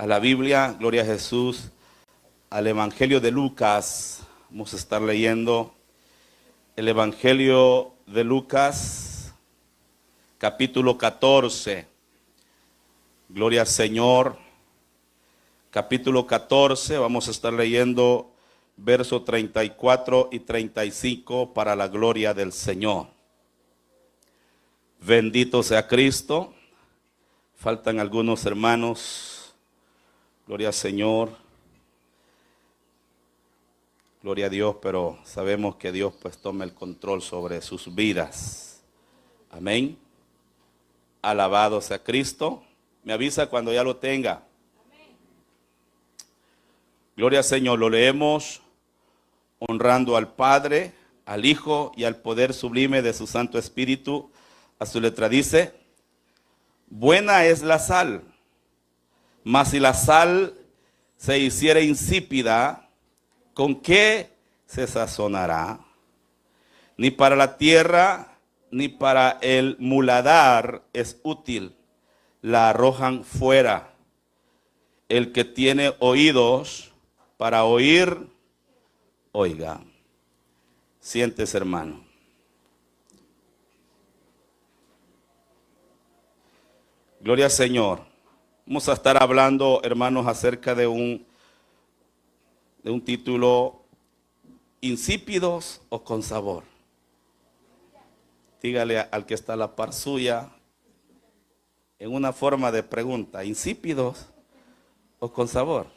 a la Biblia, gloria a Jesús, al Evangelio de Lucas. Vamos a estar leyendo el Evangelio de Lucas, capítulo 14. Gloria al Señor. Capítulo 14, vamos a estar leyendo versos 34 y 35 para la gloria del Señor. Bendito sea Cristo. Faltan algunos hermanos. Gloria al Señor. Gloria a Dios, pero sabemos que Dios pues toma el control sobre sus vidas. Amén. Alabado sea Cristo. Me avisa cuando ya lo tenga. Gloria al Señor. Lo leemos honrando al Padre, al Hijo y al poder sublime de su Santo Espíritu. A su letra dice: buena es la sal, mas si la sal se hiciera insípida, ¿con qué se sazonará? Ni para la tierra ni para el muladar es útil, la arrojan fuera. El que tiene oídos para oír, oiga. Siéntese, hermano. Gloria al Señor. Vamos a estar hablando, hermanos, acerca de un título: insípidos o con sabor. Dígale al que está a la par suya, en una forma de pregunta: insípidos o con sabor.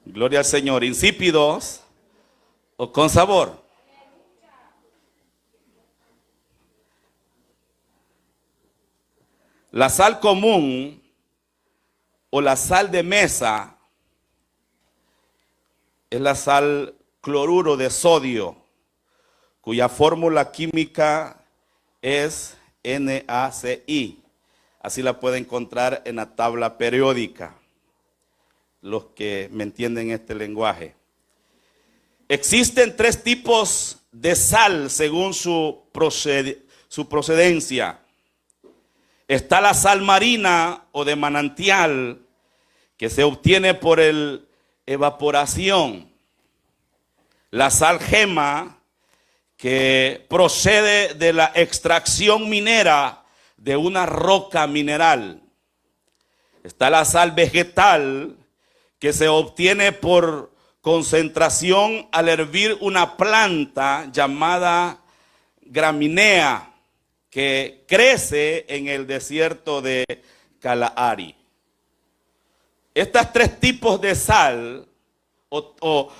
Gloria al Señor. Insípidos o con sabor. La sal común o la sal de mesa es la sal cloruro de sodio, cuya fórmula química es NaCl. Así la puede encontrar en la tabla periódica, los que me entienden este lenguaje. Existen tres tipos de sal según su procedencia. Está la sal marina o de manantial, que se obtiene por evaporación. La sal gema, que procede de la extracción minera de una roca mineral. Está la sal vegetal, que se obtiene por concentración al hervir una planta llamada gramínea, que crece en el desierto de Kalahari. Estas tres tipos de sal o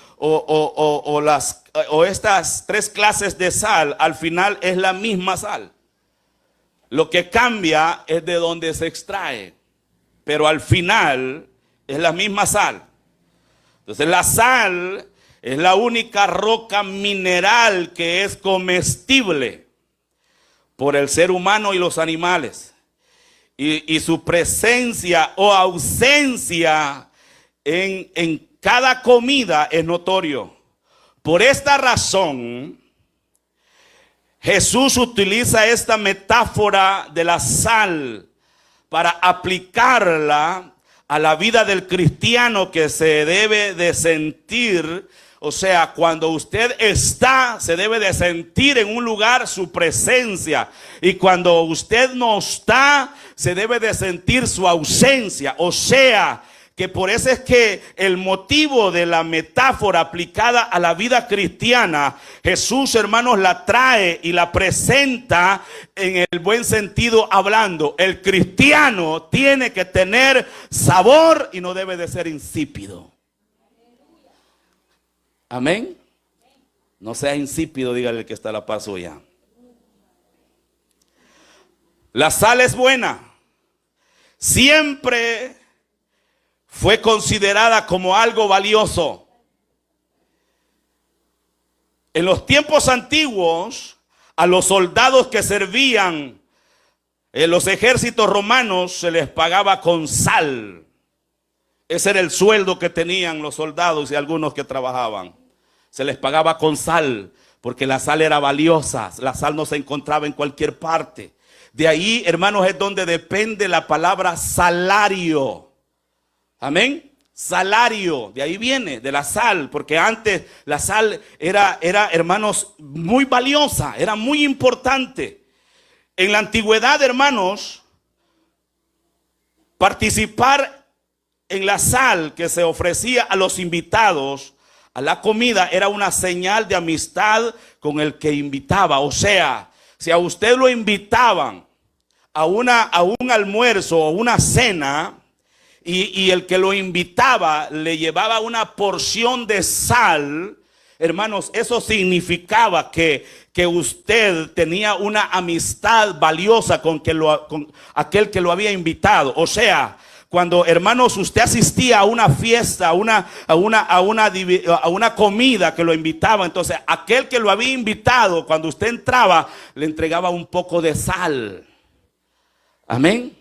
estas tres clases de sal al final es la misma sal. Lo que cambia es de dónde se extrae, pero al final es la misma sal. Entonces la sal es la única roca mineral que es comestible por el ser humano y los animales. Y su presencia o ausencia en cada comida es notorio. Por esta razón, Jesús utiliza esta metáfora de la sal para aplicarla a la vida del cristiano, que se debe de sentir. O sea, cuando usted está, se debe de sentir en un lugar su presencia. Y cuando usted no está, se debe de sentir su ausencia. O sea, que por eso es que el motivo de la metáfora aplicada a la vida cristiana, Jesús, hermanos, la trae y la presenta en el buen sentido hablando. El cristiano tiene que tener sabor y no debe de ser insípido. Amén. No sea insípido, dígale al que está a la par suya. La sal es buena. Siempre fue considerada como algo valioso. En los tiempos antiguos, a los soldados que servían en los ejércitos romanos se les pagaba con sal. Ese era el sueldo que tenían los soldados y algunos que trabajaban. Se les pagaba con sal, porque la sal era valiosa. La sal no se encontraba en cualquier parte. De ahí, hermanos, es donde depende la palabra salario. Amén. Salario, de ahí viene, de la sal, porque antes la sal era, hermanos, muy valiosa, era muy importante. En la antigüedad, hermanos, participar en la sal que se ofrecía a los invitados a la comida era una señal de amistad con el que invitaba. O sea, si a usted lo invitaban a un almuerzo o una cena, y el que lo invitaba le llevaba una porción de sal, hermanos, eso significaba que usted tenía una amistad valiosa con aquel que lo había invitado. O sea, cuando, hermanos, usted asistía a una fiesta, a una comida que lo invitaba, entonces aquel que lo había invitado, cuando usted entraba, le entregaba un poco de sal. Amén.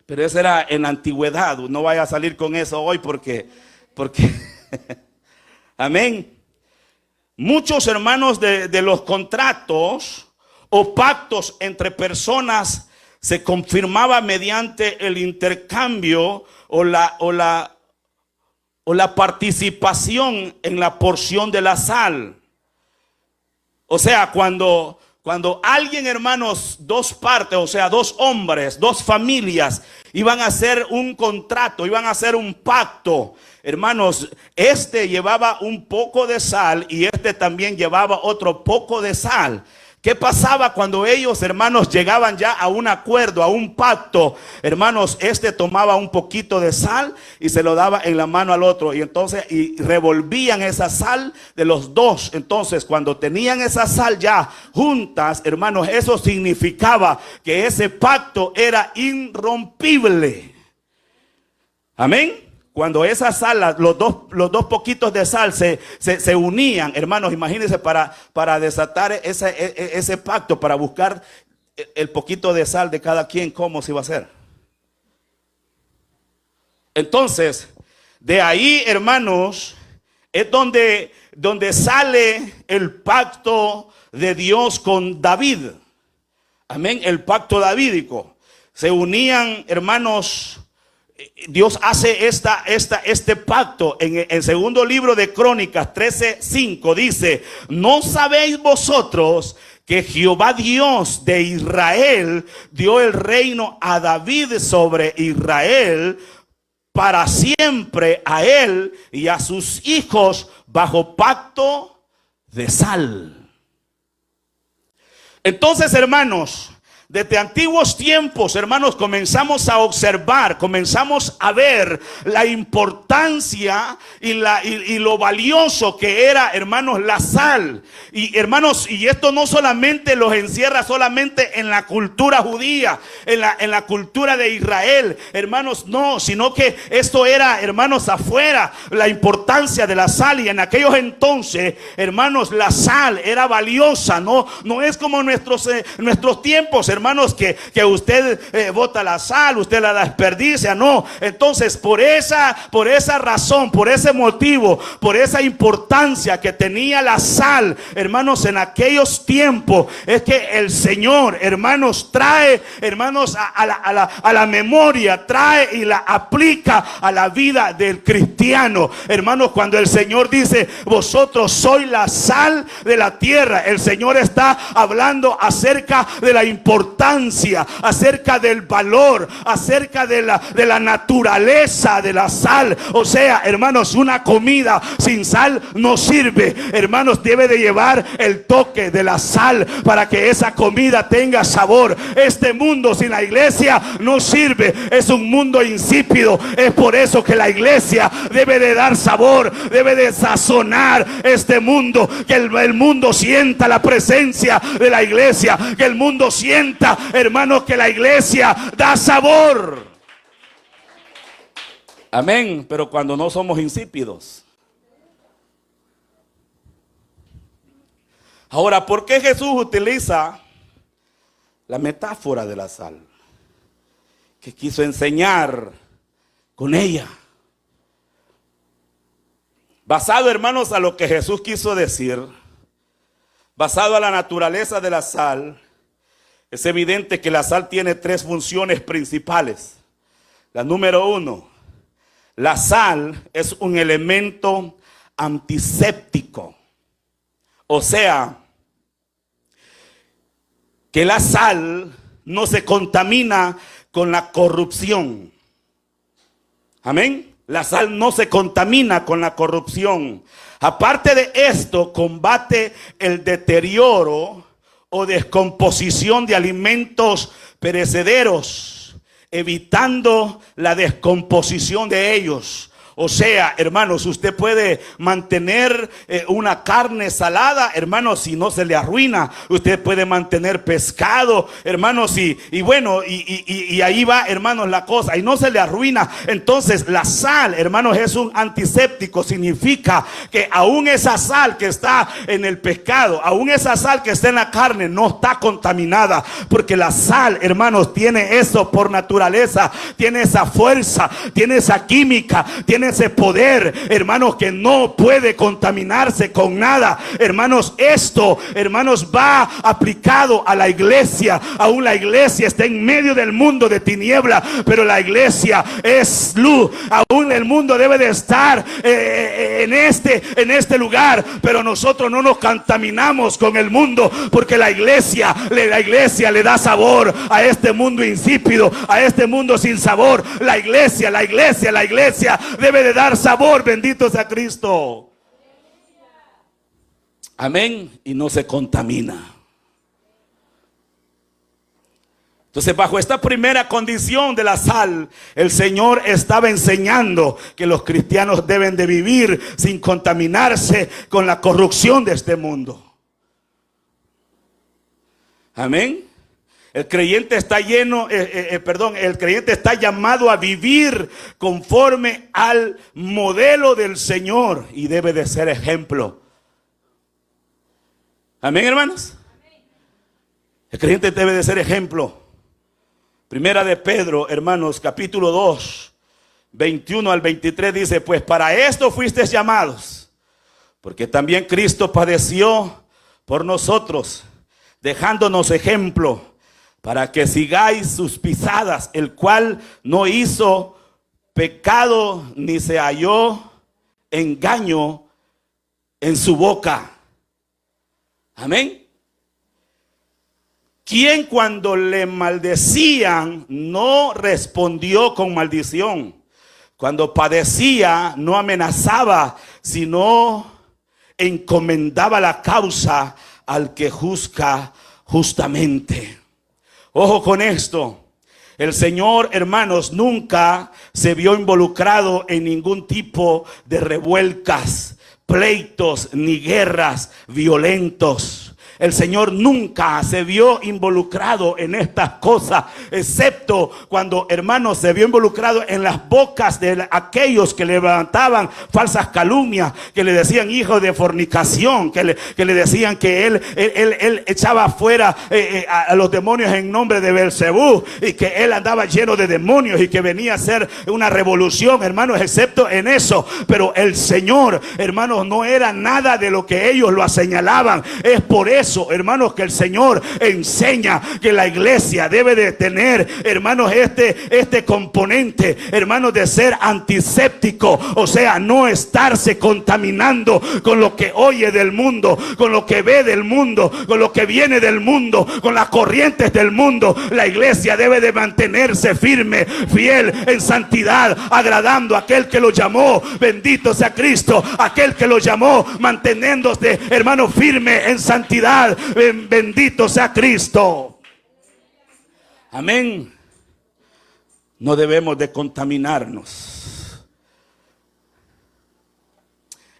Pero eso era en la antigüedad. No vaya a salir con eso hoy porque amén. Muchos, hermanos, de los contratos o pactos entre personas se confirmaba mediante el intercambio o la participación en la porción de la sal. O sea, cuando alguien, hermanos, dos partes, o sea, dos hombres, dos familias, iban a hacer un contrato, iban a hacer un pacto, hermanos, este llevaba un poco de sal y este también llevaba otro poco de sal. ¿Qué pasaba cuando ellos, hermanos, llegaban ya a un acuerdo, a un pacto? Hermanos, este tomaba un poquito de sal y se lo daba en la mano al otro. Y entonces revolvían esa sal de los dos. Entonces, cuando tenían esa sal ya juntas, hermanos, eso significaba que ese pacto era irrompible. Amén. Cuando esa sal, los dos poquitos de sal se unían, hermanos, imagínense para desatar ese pacto, para buscar el poquito de sal de cada quien, ¿cómo se iba a hacer? Entonces, de ahí, hermanos, es donde sale el pacto de Dios con David. Amén, el pacto davídico. Se unían, hermanos. Dios hace este pacto en segundo libro de Crónicas 13:5 dice: ¿no sabéis vosotros que Jehová Dios de Israel dio el reino a David sobre Israel para siempre, a él y a sus hijos bajo pacto de sal? Entonces, hermanos, desde antiguos tiempos, hermanos, comenzamos a observar, comenzamos a ver la importancia y lo valioso que era, hermanos, la sal. Y hermanos, y esto no solamente los encierra solamente en la cultura judía, en la cultura de Israel, hermanos, no, sino que esto era, hermanos, afuera, la importancia de la sal. Y en aquellos entonces, hermanos, la sal era valiosa, no es como nuestros tiempos, hermanos, que usted bota la sal, usted la desperdicia, no. Entonces, por esa razón, por ese motivo, por esa importancia que tenía la sal, hermanos, en aquellos tiempos, es que el Señor, hermanos, trae, hermanos, a la memoria, trae y la aplica a la vida del cristiano. Hermanos, cuando el Señor dice: vosotros sois la sal de la tierra, el Señor está hablando acerca de la importancia, acerca del valor, acerca de la naturaleza de la sal. O sea, hermanos, una comida sin sal no sirve. Hermanos, debe de llevar el toque de la sal para que esa comida tenga sabor. Este mundo sin la iglesia no sirve, es un mundo insípido. Es por eso que la iglesia debe de dar sabor, debe de sazonar este mundo, que el mundo sienta la presencia de la iglesia, que el mundo sienta, hermanos, que la iglesia da sabor. Amén. Pero cuando no somos insípidos. Ahora, ¿por qué Jesús utiliza la metáfora de la sal? Que quiso enseñar con ella. Basado, hermanos, a lo que Jesús quiso decir, basado a la naturaleza de la sal, Es evidente que la sal tiene tres funciones principales. La número uno, la sal es un elemento antiséptico. O sea, que la sal no se contamina con la corrupción. Amén. La sal no se contamina con la corrupción. Aparte de esto, combate el deterioro o descomposición de alimentos perecederos, evitando la descomposición de ellos. O sea, hermanos, usted puede mantener una carne salada, hermanos, si no se le arruina. Usted puede mantener pescado, hermanos, y ahí va, hermanos, la cosa, y no se le arruina. Entonces, la sal, hermanos, es un antiséptico. Significa que aún esa sal que está en el pescado, aún esa sal que está en la carne, no está contaminada. Porque la sal, hermanos, tiene eso por naturaleza, tiene esa fuerza, tiene esa química, tiene ese poder, hermanos, que no puede contaminarse con nada. Hermanos, esto, hermanos, va aplicado a la iglesia. Aún la iglesia está en medio del mundo de tiniebla, pero la iglesia es luz. Aún el mundo debe de estar en este lugar, pero nosotros no nos contaminamos con el mundo, porque la iglesia le da sabor a este mundo insípido, a este mundo sin sabor. La iglesia debe de dar sabor, bendito sea Cristo. Amén. Y no se contamina. Entonces, bajo esta primera condición de la sal, el Señor estaba enseñando que los cristianos deben de vivir sin contaminarse con la corrupción de este mundo. Amén. El creyente está el creyente está llamado a vivir conforme al modelo del Señor y debe de ser ejemplo. Amén, hermanos. El creyente debe de ser ejemplo. Primera de Pedro, hermanos, capítulo 2, 21 al 23 dice: pues para esto fuisteis llamados, porque también Cristo padeció por nosotros, dejándonos ejemplo, para que sigáis sus pisadas, el cual no hizo pecado ni se halló engaño en su boca. Amén. Quien cuando le maldecían no respondió con maldición. Cuando padecía no amenazaba, sino encomendaba la causa al que juzga justamente. Ojo con esto. El Señor, hermanos, nunca se vio involucrado en ningún tipo de revuelcas, pleitos ni guerras violentos. El Señor nunca se vio involucrado en estas cosas, excepto cuando, hermanos, se vio involucrado en las bocas de aquellos que levantaban falsas calumnias, que le decían hijo de fornicación, que le decían que él echaba fuera a los demonios en nombre de Belcebú, y que él andaba lleno de demonios y que venía a hacer una revolución, hermanos, excepto en eso. Pero el Señor, hermanos, no era nada de lo que ellos lo señalaban. Es por eso, hermanos, que el Señor enseña que la iglesia debe de tener, hermanos, este componente, hermanos, de ser antiséptico. O sea, no estarse contaminando con lo que oye del mundo, con lo que ve del mundo, con lo que viene del mundo, con las corrientes del mundo. La iglesia debe de mantenerse firme, fiel en santidad, agradando a aquel que lo llamó. Bendito sea Cristo, aquel que lo llamó, manteniéndose, hermanos, firme en santidad. Bendito sea Cristo. Amén. No debemos de contaminarnos.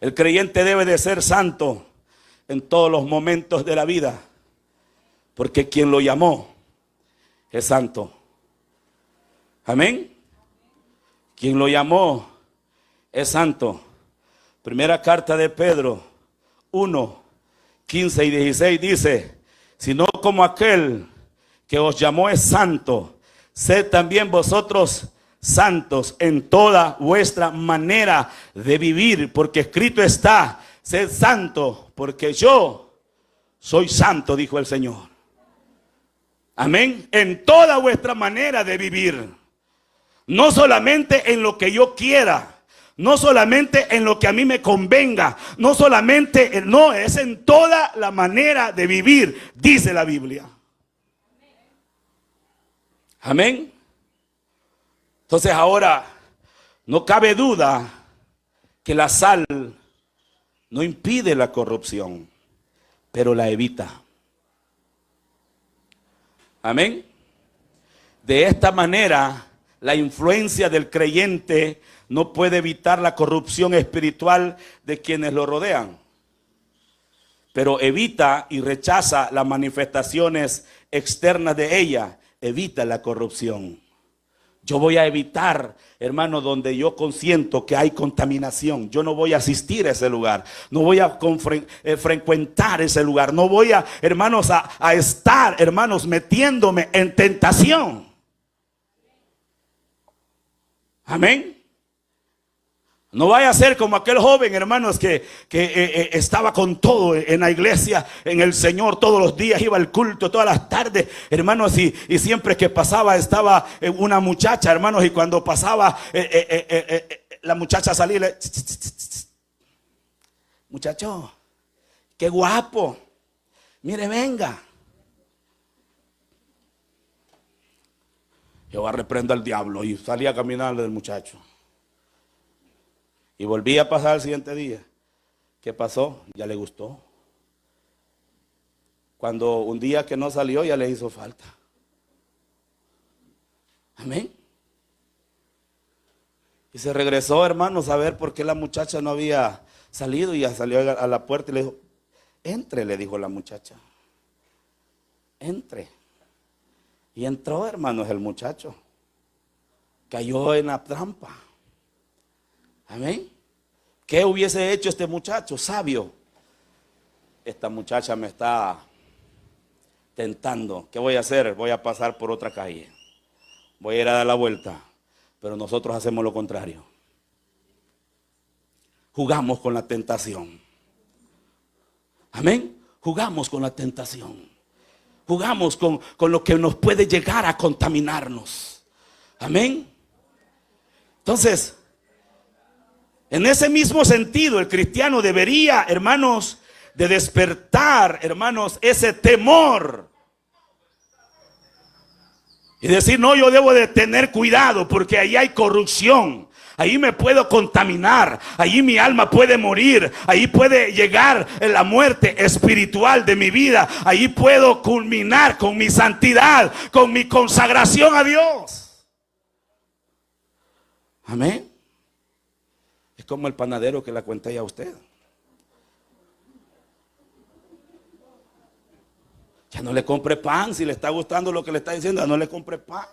El creyente debe de ser santo en todos los momentos de la vida, porque quien lo llamó es santo. Amén. Quien lo llamó es santo. Primera carta de Pedro 1, 15 y 16 dice: sino como aquel que os llamó es santo, sed también vosotros santos en toda vuestra manera de vivir, porque escrito está: sed santo, porque yo soy santo, dijo el Señor. Amén. En toda vuestra manera de vivir. No solamente en lo que yo quiera. No solamente en lo que a mí me convenga. No solamente, no, es en toda la manera de vivir, dice la Biblia. Amén. Entonces ahora, no cabe duda que la sal no impide la corrupción, pero la evita. Amén. De esta manera, la influencia del creyente no puede evitar la corrupción espiritual de quienes lo rodean, pero evita y rechaza las manifestaciones externas de ella, evita la corrupción. Yo voy a evitar, hermano, donde yo consiento que hay contaminación. Yo no voy a asistir a ese lugar. No voy a frecuentar ese lugar. No voy a, hermanos, a estar, hermanos, metiéndome en tentación. Amén. No vaya a ser como aquel joven, hermanos, que estaba con todo en la iglesia, en el Señor, todos los días, iba al culto, todas las tardes, hermanos, y siempre que pasaba estaba una muchacha, hermanos, y cuando pasaba, la muchacha salía y le... Muchacho, qué guapo, mire, venga. Yo reprendo al diablo y salía a caminar del muchacho. Y volví a pasar el siguiente día. ¿Qué pasó? Ya le gustó. Cuando un día que no salió, ya le hizo falta. Amén. Y se regresó, hermanos, a ver por qué la muchacha no había salido. Y ya salió a la puerta y le dijo, entre, le dijo la muchacha. Entre. Y entró, hermanos, el muchacho. Cayó en la trampa. Amén. ¿Qué hubiese hecho este muchacho? Sabio. Esta muchacha me está tentando. ¿Qué voy a hacer? Voy a pasar por otra calle. Voy a ir a dar la vuelta. Pero nosotros hacemos lo contrario. Jugamos con la tentación. Amén. Jugamos con la tentación. Jugamos con lo que nos puede llegar a contaminarnos. Amén. Entonces, en ese mismo sentido, el cristiano debería, hermanos, de despertar, hermanos, ese temor. Y decir, no, yo debo de tener cuidado porque ahí hay corrupción. Ahí me puedo contaminar, ahí mi alma puede morir, ahí puede llegar la muerte espiritual de mi vida, ahí puedo culminar con mi santidad, con mi consagración a Dios. Amén. Es como el panadero que le cuenta a usted. Ya no le compre pan, si le está gustando lo que le está diciendo, ya no le compre pan.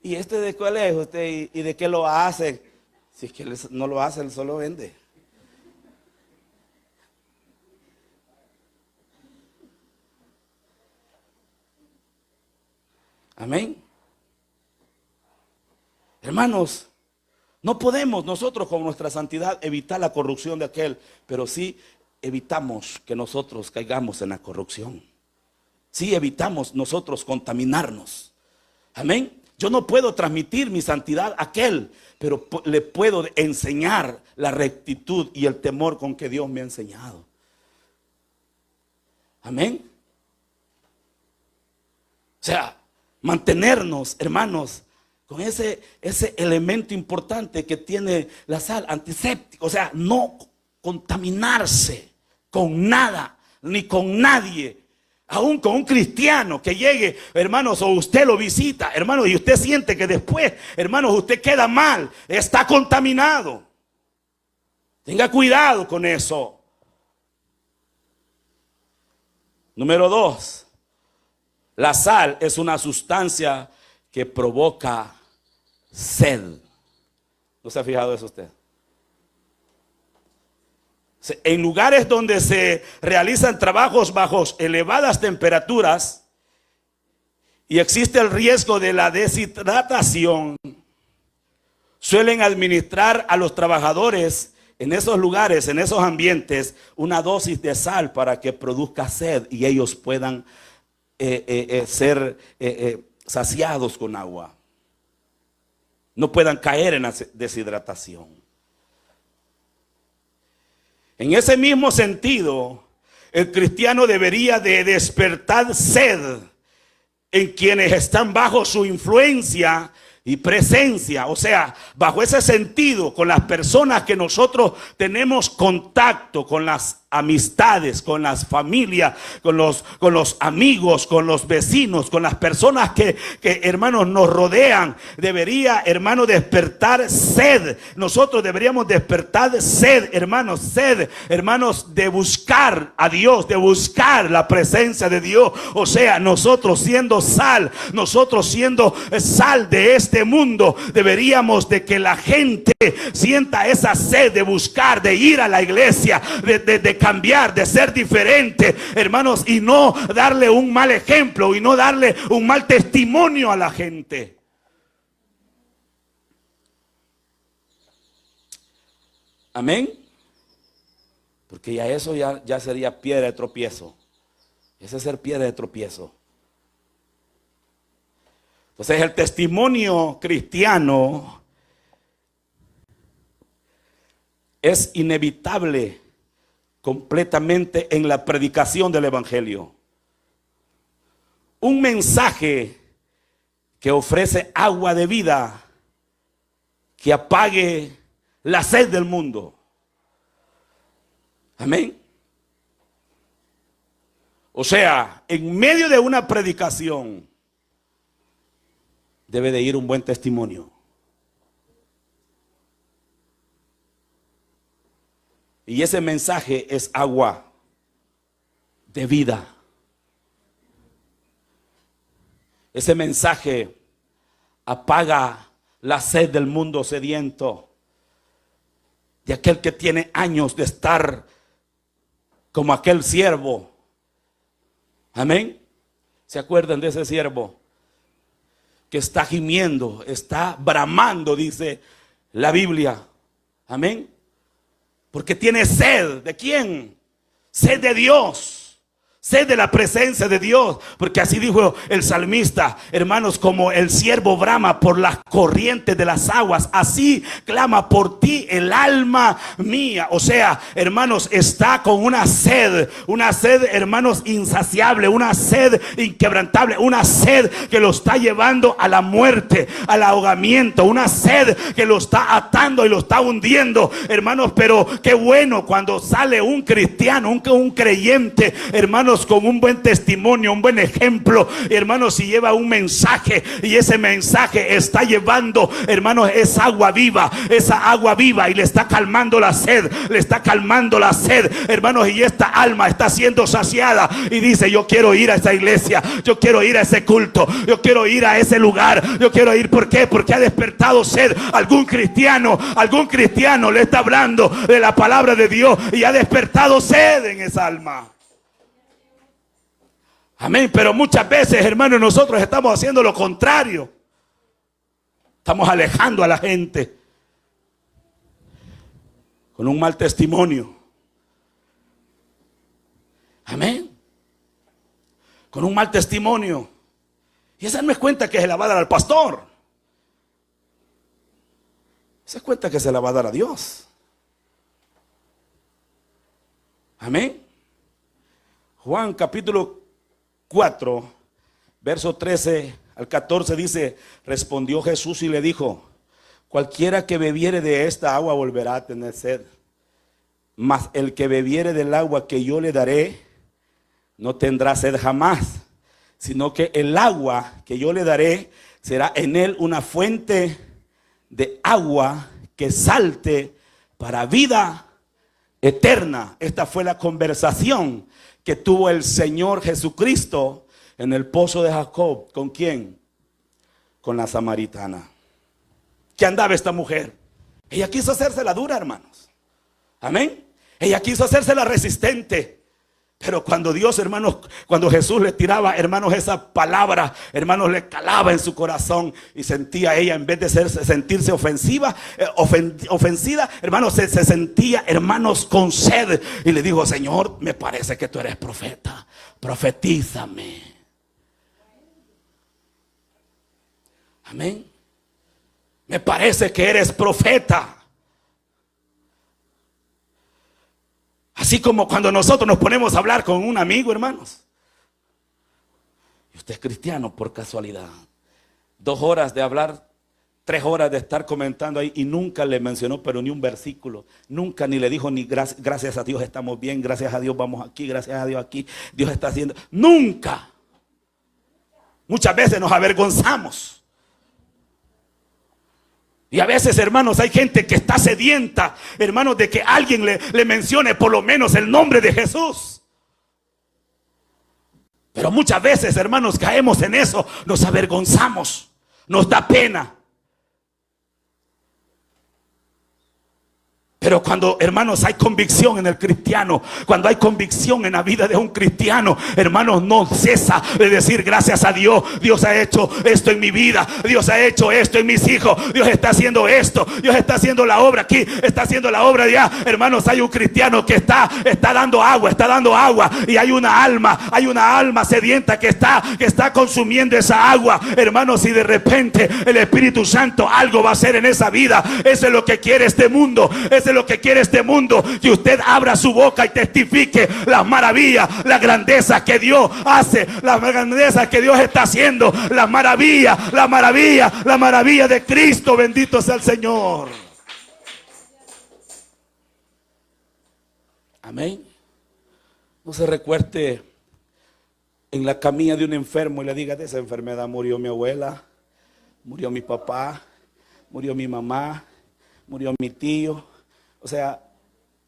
¿Y este de cuál es usted? ¿Y de qué lo hace? Si es que él no lo hace, él solo vende. Amén. Hermanos, no podemos nosotros con nuestra santidad evitar la corrupción de aquel, pero sí evitamos que nosotros caigamos en la corrupción. Sí evitamos nosotros contaminarnos. Amén. Yo no puedo transmitir mi santidad a aquel, pero le puedo enseñar la rectitud y el temor con que Dios me ha enseñado. Amén. O sea, mantenernos, hermanos, con ese elemento importante que tiene la sal, antiséptico. O sea, no contaminarse con nada, ni con nadie. Aún con un cristiano que llegue, hermanos, o usted lo visita, hermanos, y usted siente que después, hermanos, usted queda mal, está contaminado. Tenga cuidado con eso. Número 2. La sal es una sustancia que provoca sed. ¿No se ha fijado eso usted? En lugares donde se realizan trabajos bajo elevadas temperaturas y existe el riesgo de la deshidratación, suelen administrar a los trabajadores en esos lugares, en esos ambientes, una dosis de sal para que produzca sed y ellos puedan ser saciados con agua. No puedan caer en la deshidratación. En ese mismo sentido, el cristiano debería de despertar sed en quienes están bajo su influencia y presencia, o sea, bajo ese sentido, con las personas que nosotros tenemos contacto, con las amistades, con las familias, con los amigos, con los vecinos, con las personas que hermanos nos rodean. Debería, hermano, despertar sed. Nosotros deberíamos despertar sed, hermanos, de buscar a Dios, de buscar la presencia de Dios. O sea, nosotros siendo sal de este mundo, deberíamos de que la gente sienta esa sed de buscar, de ir a la iglesia, de cambiar, de ser diferente, hermanos, y no darle un mal ejemplo y no darle un mal testimonio a la gente. Amén. Porque ya eso ya sería piedra de tropiezo. Ese es ser piedra de tropiezo. Entonces el testimonio cristiano es inevitable completamente en la predicación del evangelio. Un mensaje que ofrece agua de vida que apague la sed del mundo. Amén. O sea, en medio de una predicación debe de ir un buen testimonio. Y ese mensaje es agua de vida. Ese mensaje apaga la sed del mundo sediento, de aquel que tiene años de estar como aquel siervo. Amén. ¿Se acuerdan de ese siervo que está gimiendo, está bramando, dice la Biblia? Amén. Porque tiene sed. ¿De quién? Sed de Dios. Sed de la presencia de Dios. Porque así dijo el salmista: hermanos, como el siervo brama por las corrientes de las aguas, así clama por ti el alma mía. O sea, hermanos, está con una sed, hermanos, insaciable, una sed inquebrantable, una sed que lo está llevando a la muerte, al ahogamiento, una sed que lo está atando y lo está hundiendo, hermanos. Pero qué bueno cuando sale un cristiano, un creyente, hermanos, con un buen testimonio, un buen ejemplo, hermanos, y lleva un mensaje, y ese mensaje está llevando, hermanos, esa agua viva, y le está calmando la sed, hermanos, y esta alma está siendo saciada y dice: yo quiero ir a esa iglesia, yo quiero ir a ese culto, yo quiero ir a ese lugar, yo quiero ir. ¿Por qué? Porque ha despertado sed. Algún cristiano le está hablando de la palabra de Dios y ha despertado sed en esa alma. Amén. Pero muchas veces, hermanos, nosotros estamos haciendo lo contrario. Estamos alejando a la gente con un mal testimonio. Amén. Con un mal testimonio. Y esa no es cuenta que se la va a dar al pastor. Esa es cuenta que se la va a dar a Dios. Amén. Juan capítulo 4, verso 13 al 14 dice: respondió Jesús y le dijo: cualquiera que bebiere de esta agua volverá a tener sed, mas el que bebiere del agua que yo le daré no tendrá sed jamás, sino que el agua que yo le daré será en él una fuente de agua que salte para vida eterna. Esta fue la conversación que tuvo el Señor Jesucristo en el pozo de Jacob. ¿Con quién? Con la samaritana. ¿Qué andaba esta mujer? Ella quiso hacerse la dura, hermanos. Amén. Ella quiso hacerse la resistente. Pero cuando Dios, hermanos, cuando Jesús le tiraba, hermanos, esa palabra, hermanos, le calaba en su corazón y sentía ella, en vez de sentirse ofensiva, ofendida, hermanos, se sentía, hermanos, con sed. Y le dijo: Señor, me parece que tú eres profeta, profetízame. Amén. Me parece que eres profeta. Así como cuando nosotros nos ponemos a hablar con un amigo, hermanos. Y usted es cristiano por casualidad. 2 horas de hablar, 3 horas de estar comentando ahí y nunca le mencionó pero ni un versículo. Nunca ni le dijo ni gracias a Dios estamos bien, gracias a Dios vamos aquí, gracias a Dios aquí, Dios está haciendo. Nunca. Muchas veces nos avergonzamos. Y a veces, hermanos, hay gente que está sedienta, hermanos, de que alguien le mencione por lo menos el nombre de Jesús. Pero muchas veces, hermanos, caemos en eso, nos avergonzamos, nos da pena. Pero cuando, hermanos, hay convicción en el cristiano, cuando hay convicción en la vida de un cristiano, hermanos, no cesa de decir gracias a Dios. Dios ha hecho esto en mi vida, Dios ha hecho esto en mis hijos, Dios está haciendo esto, Dios está haciendo la obra aquí, está haciendo la obra allá. Hermanos, hay un cristiano que está dando agua y hay una alma sedienta que está consumiendo esa agua. Hermanos, y de repente el Espíritu Santo algo va a hacer en esa vida. Eso es lo que quiere este mundo, eso es lo que quiere este mundo, que usted abra su boca y testifique las maravillas, la grandeza que Dios hace, la grandeza que Dios está haciendo, la maravilla de Cristo. Bendito sea el Señor. Amén. No se recueste en la camilla de un enfermo y le diga: de esa enfermedad murió mi abuela, murió mi papá, murió mi mamá, murió mi tío. O sea,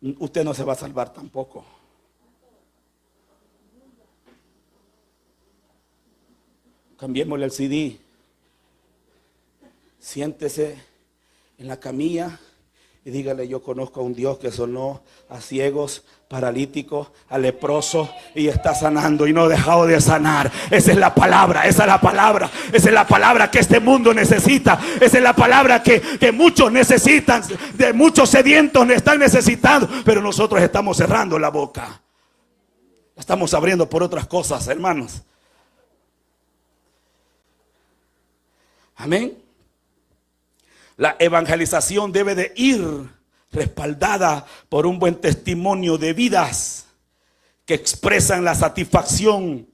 usted no se va a salvar tampoco. Cambiémosle el CD. Siéntese en la camilla y dígale: yo conozco a un Dios que sanó a ciegos, paralíticos, a leprosos y está sanando y no ha dejado de sanar. Esa es la palabra, esa es la palabra que este mundo necesita. Esa es la palabra que muchos necesitan, de muchos sedientos están necesitando, pero nosotros estamos cerrando la boca. La estamos abriendo por otras cosas, hermanos. Amén. La evangelización debe de ir respaldada por un buen testimonio de vidas que expresan la satisfacción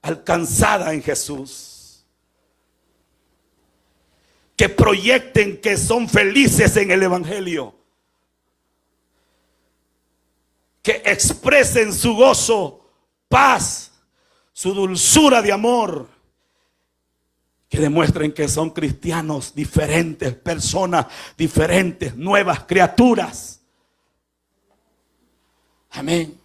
alcanzada en Jesús, que proyecten que son felices en el evangelio, que expresen su gozo, paz, su dulzura de amor, que demuestren que son cristianos diferentes, personas diferentes, nuevas criaturas. Amén.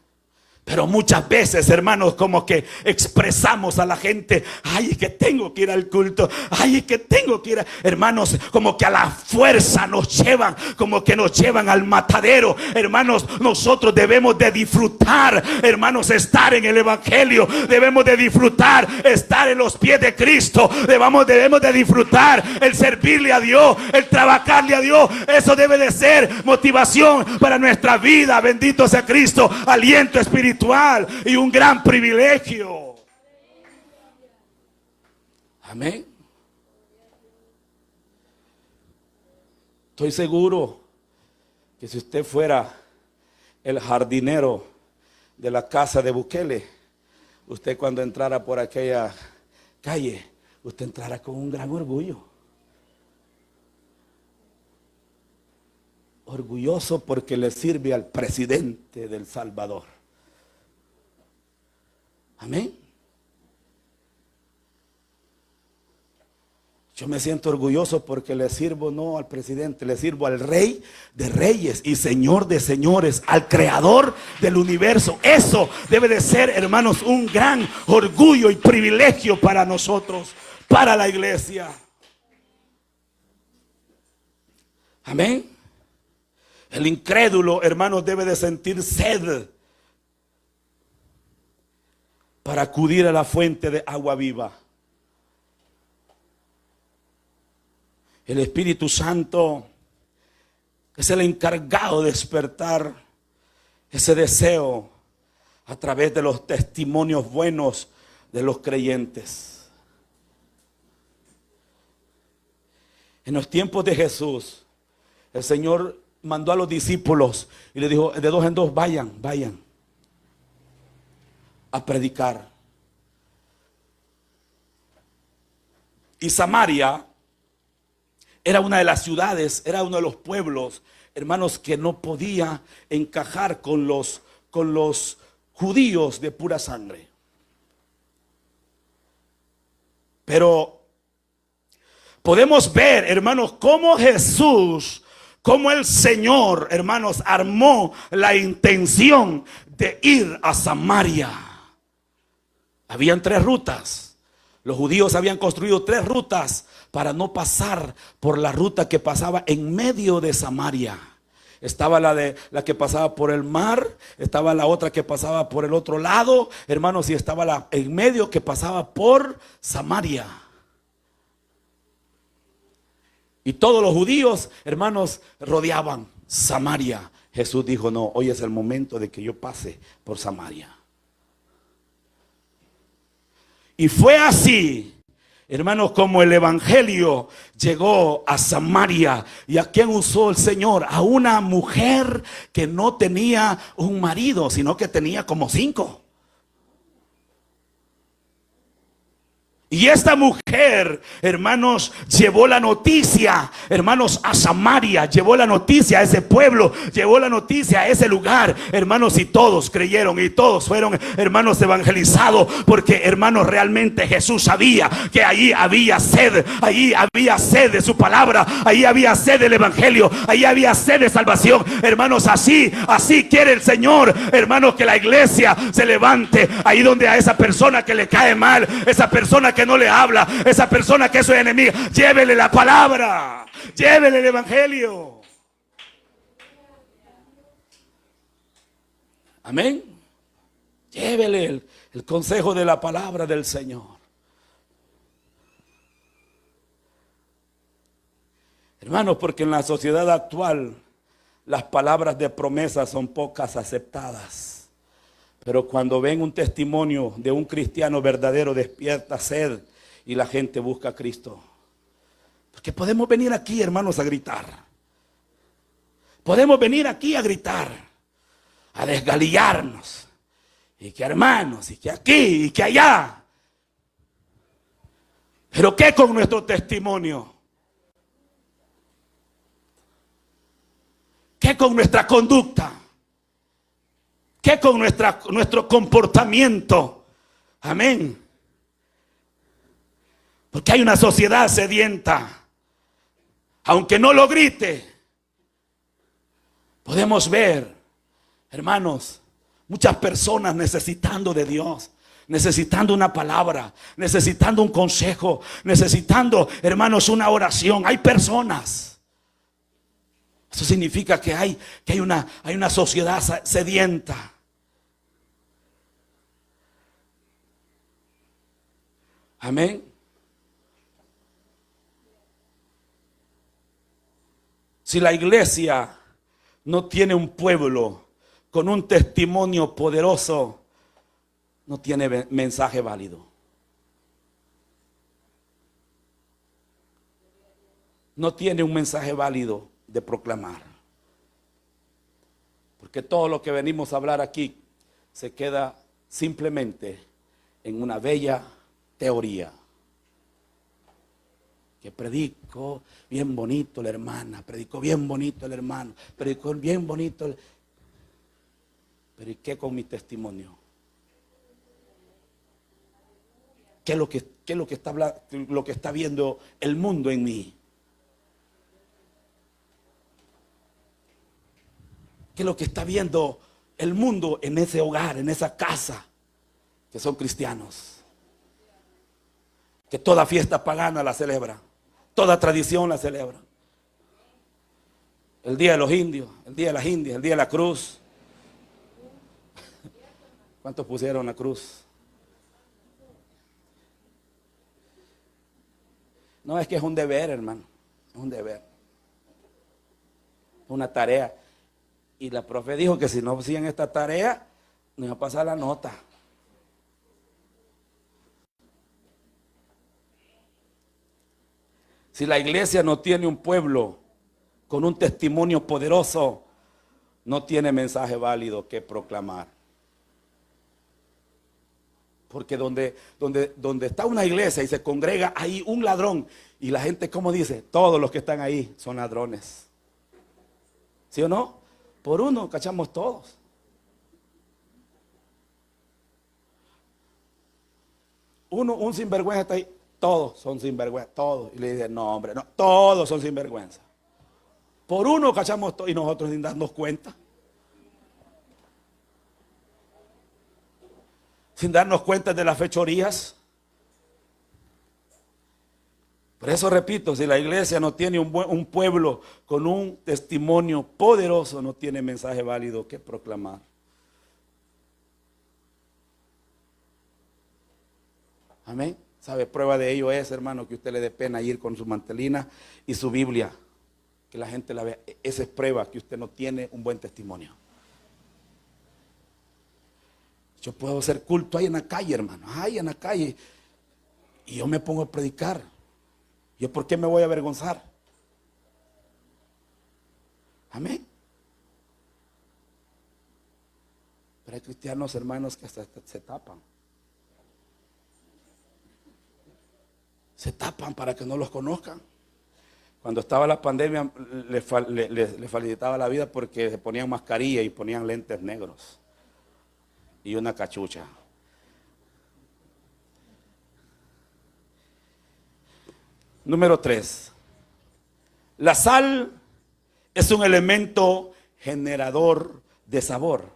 Pero muchas veces, hermanos, como que expresamos a la gente: ay, es que tengo que ir al culto, ay, es que tengo que ir hermanos, como que a la fuerza nos llevan, como que nos llevan al matadero. Hermanos, nosotros debemos de disfrutar, hermanos, estar en el evangelio. Debemos de disfrutar estar en los pies de Cristo. Debemos de disfrutar el servirle a Dios, el trabajarle a Dios. Eso debe de ser motivación para nuestra vida. Bendito sea Cristo. Aliento espiritual y un gran privilegio. Amén. Estoy seguro que si usted fuera el jardinero de la casa de Bukele, usted cuando entrara por aquella calle, usted entrara con un gran orgullo. Orgulloso porque le sirve al presidente del Salvador. Amén. Yo me siento orgulloso porque le sirvo no al presidente, le sirvo al Rey de Reyes y Señor de Señores, al Creador del universo. Eso debe de ser, hermanos, un gran orgullo y privilegio para nosotros, para la iglesia. Amén. El incrédulo, hermanos, debe de sentir sed para acudir a la fuente de agua viva. El Espíritu Santo es el encargado de despertar ese deseo a través de los testimonios buenos de los creyentes. En los tiempos de Jesús, el Señor mandó a los discípulos y le dijo: de dos en dos vayan a predicar. Y Samaria era una de las ciudades, era uno de los pueblos, hermanos, que no podía encajar con los judíos de pura sangre. Pero podemos ver, hermanos, cómo Jesús, cómo el Señor, hermanos, armó la intención de ir a Samaria. Habían 3 rutas. Los judíos habían construido 3 rutas para no pasar por la ruta que pasaba en medio de Samaria. Estaba la que pasaba por el mar, estaba la otra que pasaba por el otro lado, hermanos, y estaba la en medio que pasaba por Samaria. Y todos los judíos, hermanos, rodeaban Samaria. Jesús dijo: no, hoy es el momento de que yo pase por Samaria. Y fue así, hermanos, como el evangelio llegó a Samaria. ¿Y a quién usó el Señor? A una mujer que no tenía un marido, sino que tenía como 5. Y esta mujer, hermanos, llevó la noticia, hermanos, a Samaria, llevó la noticia a ese pueblo, llevó la noticia a ese lugar, hermanos, y todos creyeron y todos fueron, hermanos, evangelizados, porque, hermanos, realmente Jesús sabía que allí había sed de su palabra, allí había sed del evangelio, allí había sed de salvación, hermanos. Así quiere el Señor, hermanos, que la iglesia se levante ahí donde a esa persona que le cae mal, esa persona que no le habla, esa persona que es su enemiga, llévele la palabra, llévele el evangelio. Amén. Llévele el consejo de la palabra del Señor. Hermanos, porque en la sociedad actual las palabras de promesa son pocas aceptadas. Pero cuando ven un testimonio de un cristiano verdadero, despierta sed y la gente busca a Cristo. Porque podemos venir aquí, hermanos, a gritar. Podemos venir aquí a gritar, a desgalillarnos. Y que hermanos, y que aquí, y que allá. Pero ¿qué con nuestro testimonio? ¿Qué con nuestra conducta? ¿Qué con nuestro comportamiento? Amén. Porque hay una sociedad sedienta. Aunque no lo grite, podemos ver, hermanos, muchas personas necesitando de Dios, necesitando una palabra, necesitando un consejo, necesitando, hermanos, una oración. Hay personas. Eso significa que hay una sociedad sedienta. Amén. Si la iglesia no tiene un pueblo con un testimonio poderoso, no tiene mensaje válido. No tiene un mensaje válido de proclamar. Porque todo lo que venimos a hablar aquí se queda simplemente en una bella teoría. Que predicó bien bonito la hermana, predicó bien bonito el hermano, predicó bien bonito pero ¿y qué con mi testimonio? ¿Qué es lo que está viendo el mundo en mí? ¿Qué es lo que está viendo el mundo en ese hogar, en esa casa, que son cristianos? Que toda fiesta pagana la celebra, toda tradición la celebra. El día de los indios, el día de las indias, el día de la cruz. ¿Cuántos pusieron la cruz? No, es que es un deber, hermano. Es un deber. Una tarea. Y la profe dijo que si no hacían esta tarea, no iba a pasar la nota. Si la iglesia no tiene un pueblo con un testimonio poderoso, no tiene mensaje válido que proclamar. Porque donde está una iglesia y se congrega ahí un ladrón, y la gente, ¿cómo dice? Todos los que están ahí son ladrones. ¿Sí o no? Por uno cachamos todos. Un sinvergüenza está ahí. Todos son sinvergüenza, todos. Y le dicen, no hombre, no, todos son sinvergüenza. Por uno cachamos todo y nosotros sin darnos cuenta. Sin darnos cuenta de las fechorías. Por eso repito, si la iglesia no tiene un pueblo con un testimonio poderoso, no tiene mensaje válido que proclamar. Amén. ¿Sabe? Prueba de ello es, hermano, que usted le dé pena ir con su mantelina y su Biblia. Que la gente la vea. Esa es prueba que usted no tiene un buen testimonio. Yo puedo hacer culto ahí en la calle, hermano. Ahí en la calle. Y yo me pongo a predicar. ¿Yo por qué me voy a avergonzar? Amén. Pero hay cristianos, hermanos, que hasta se tapan. Se tapan para que no los conozcan. Cuando estaba la pandemia le facilitaba la vida porque se ponían mascarilla y ponían lentes negros y una cachucha. Número 3. La sal es un elemento generador de sabor.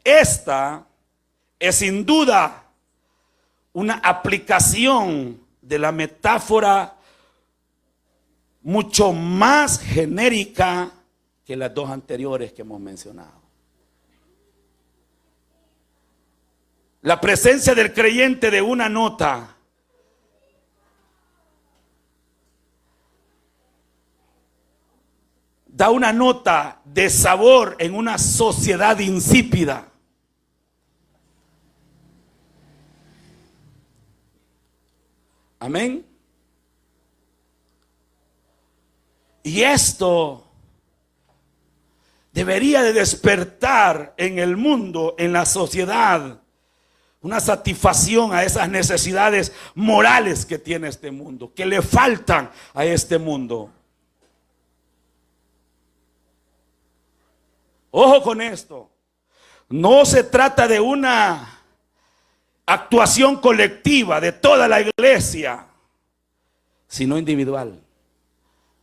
Esta es sin duda una aplicación de la metáfora mucho más genérica que las dos anteriores que hemos mencionado. La presencia del creyente de una nota da una nota de sabor en una sociedad insípida. Amén. Y esto debería de despertar en el mundo, en la sociedad, una satisfacción a esas necesidades morales que tiene este mundo, que le faltan a este mundo. Ojo con esto. No se trata de una actuación colectiva de toda la iglesia, sino individual,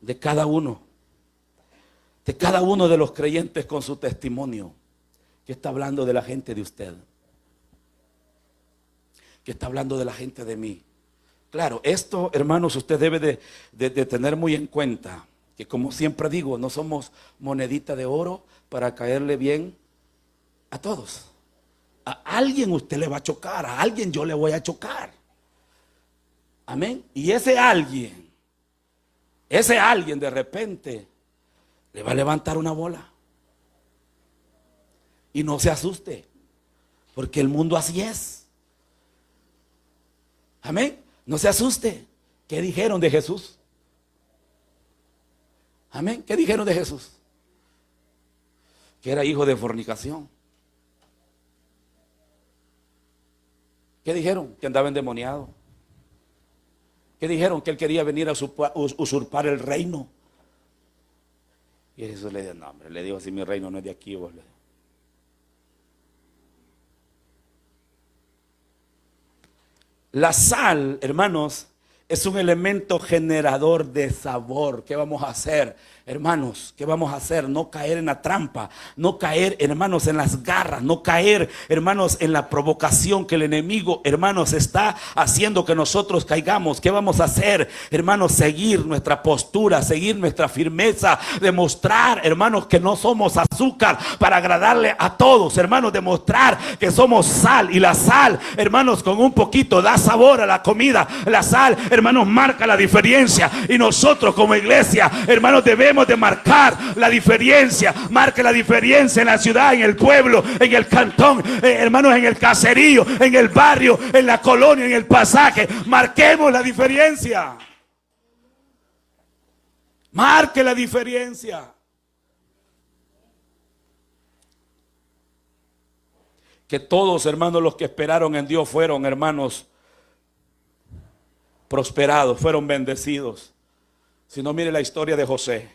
de cada uno de los creyentes con su testimonio, que está hablando de la gente de usted, que está hablando de la gente de mí. Claro, esto, hermanos, usted debe de tener muy en cuenta, que como siempre digo, no somos monedita de oro para caerle bien a todos. A alguien usted le va a chocar, a alguien yo le voy a chocar. Amén. Y ese alguien de repente le va a levantar una bola. Y no se asuste, porque el mundo así es. Amén. No se asuste. ¿Qué dijeron de Jesús? Amén. ¿Qué dijeron de Jesús? Que era hijo de fornicación. ¿Qué dijeron? Que andaba endemoniado. ¿Qué dijeron? Que él quería venir a usurpar el reino. Y Jesús le dijo, no hombre, le dijo, si mi reino no es de aquí, vos le dijo. La sal, hermanos, es un elemento generador de sabor. ¿Qué vamos a hacer, hermanos? ¿Qué vamos a hacer? No caer en la trampa, no caer, hermanos, en las garras, no caer, hermanos, en la provocación que el enemigo, hermanos, está haciendo que nosotros caigamos. ¿Qué vamos a hacer, hermanos? Seguir nuestra postura, seguir nuestra firmeza, demostrar, hermanos, que no somos azúcar para agradarle a todos, hermanos, demostrar que somos sal. Y la sal, hermanos, con un poquito da sabor a la comida. La sal, hermanos, marca la diferencia. Y nosotros como iglesia, hermanos, debemos de marcar la diferencia. Marque la diferencia en la ciudad, en el pueblo, en el cantón, hermanos, en el caserío, en el barrio, en la colonia, en el pasaje. Marquemos la diferencia. Marque la diferencia. Que todos, hermanos, los que esperaron en Dios fueron, hermanos, prosperados, fueron bendecidos. Si no, mire la historia de José.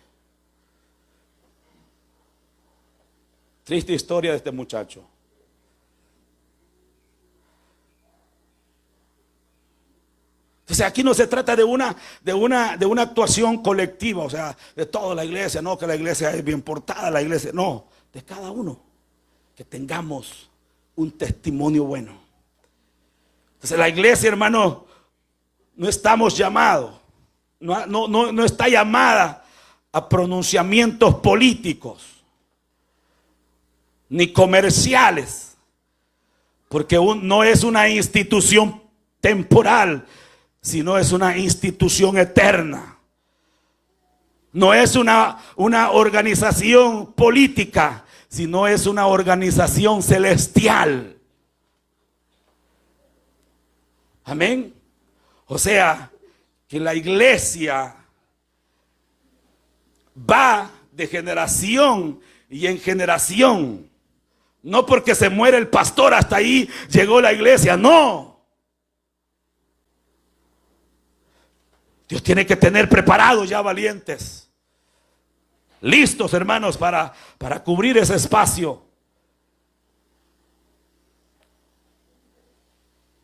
Triste historia de este muchacho. Entonces aquí no se trata de una actuación colectiva, o sea, de toda la iglesia, no que la iglesia es bien portada, la iglesia, no, de cada uno, que tengamos un testimonio bueno. Entonces la iglesia, hermano, no estamos llamados, no está llamada a pronunciamientos políticos ni comerciales, porque no es una institución temporal, sino es una institución eterna. No es una organización política, sino es una organización celestial. Amén. O sea, que la iglesia va de generación y en generación. No porque se muere el pastor, hasta ahí llegó la iglesia, no. Dios tiene que tener preparados ya valientes, listos, hermanos, para cubrir ese espacio.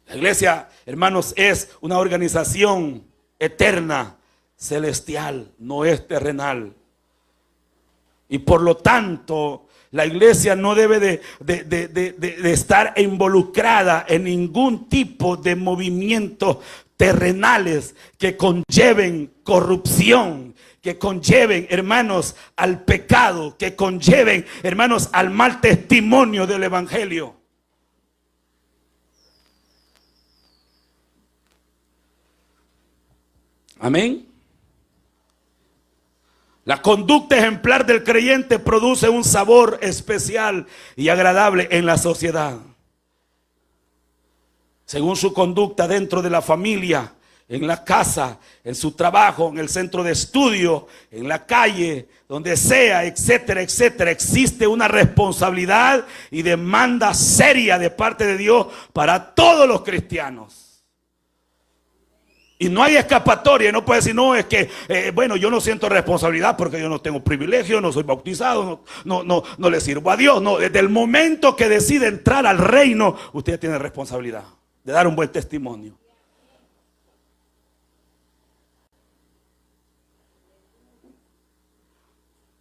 La iglesia, hermanos, es una organización eterna, celestial, no es terrenal. Y por lo tanto, la iglesia no debe de estar involucrada en ningún tipo de movimientos terrenales que conlleven corrupción, que conlleven, hermanos, al pecado, que conlleven, hermanos, al mal testimonio del evangelio. Amén. La conducta ejemplar del creyente produce un sabor especial y agradable en la sociedad. Según su conducta dentro de la familia, en la casa, en su trabajo, en el centro de estudio, en la calle, donde sea, etcétera, etcétera, existe una responsabilidad y demanda seria de parte de Dios para todos los cristianos. Y no hay escapatoria, no puede decir, no, es que, bueno, yo no siento responsabilidad porque yo no tengo privilegio, no soy bautizado, no le sirvo a Dios. No, desde el momento que decide entrar al reino, usted tiene responsabilidad de dar un buen testimonio.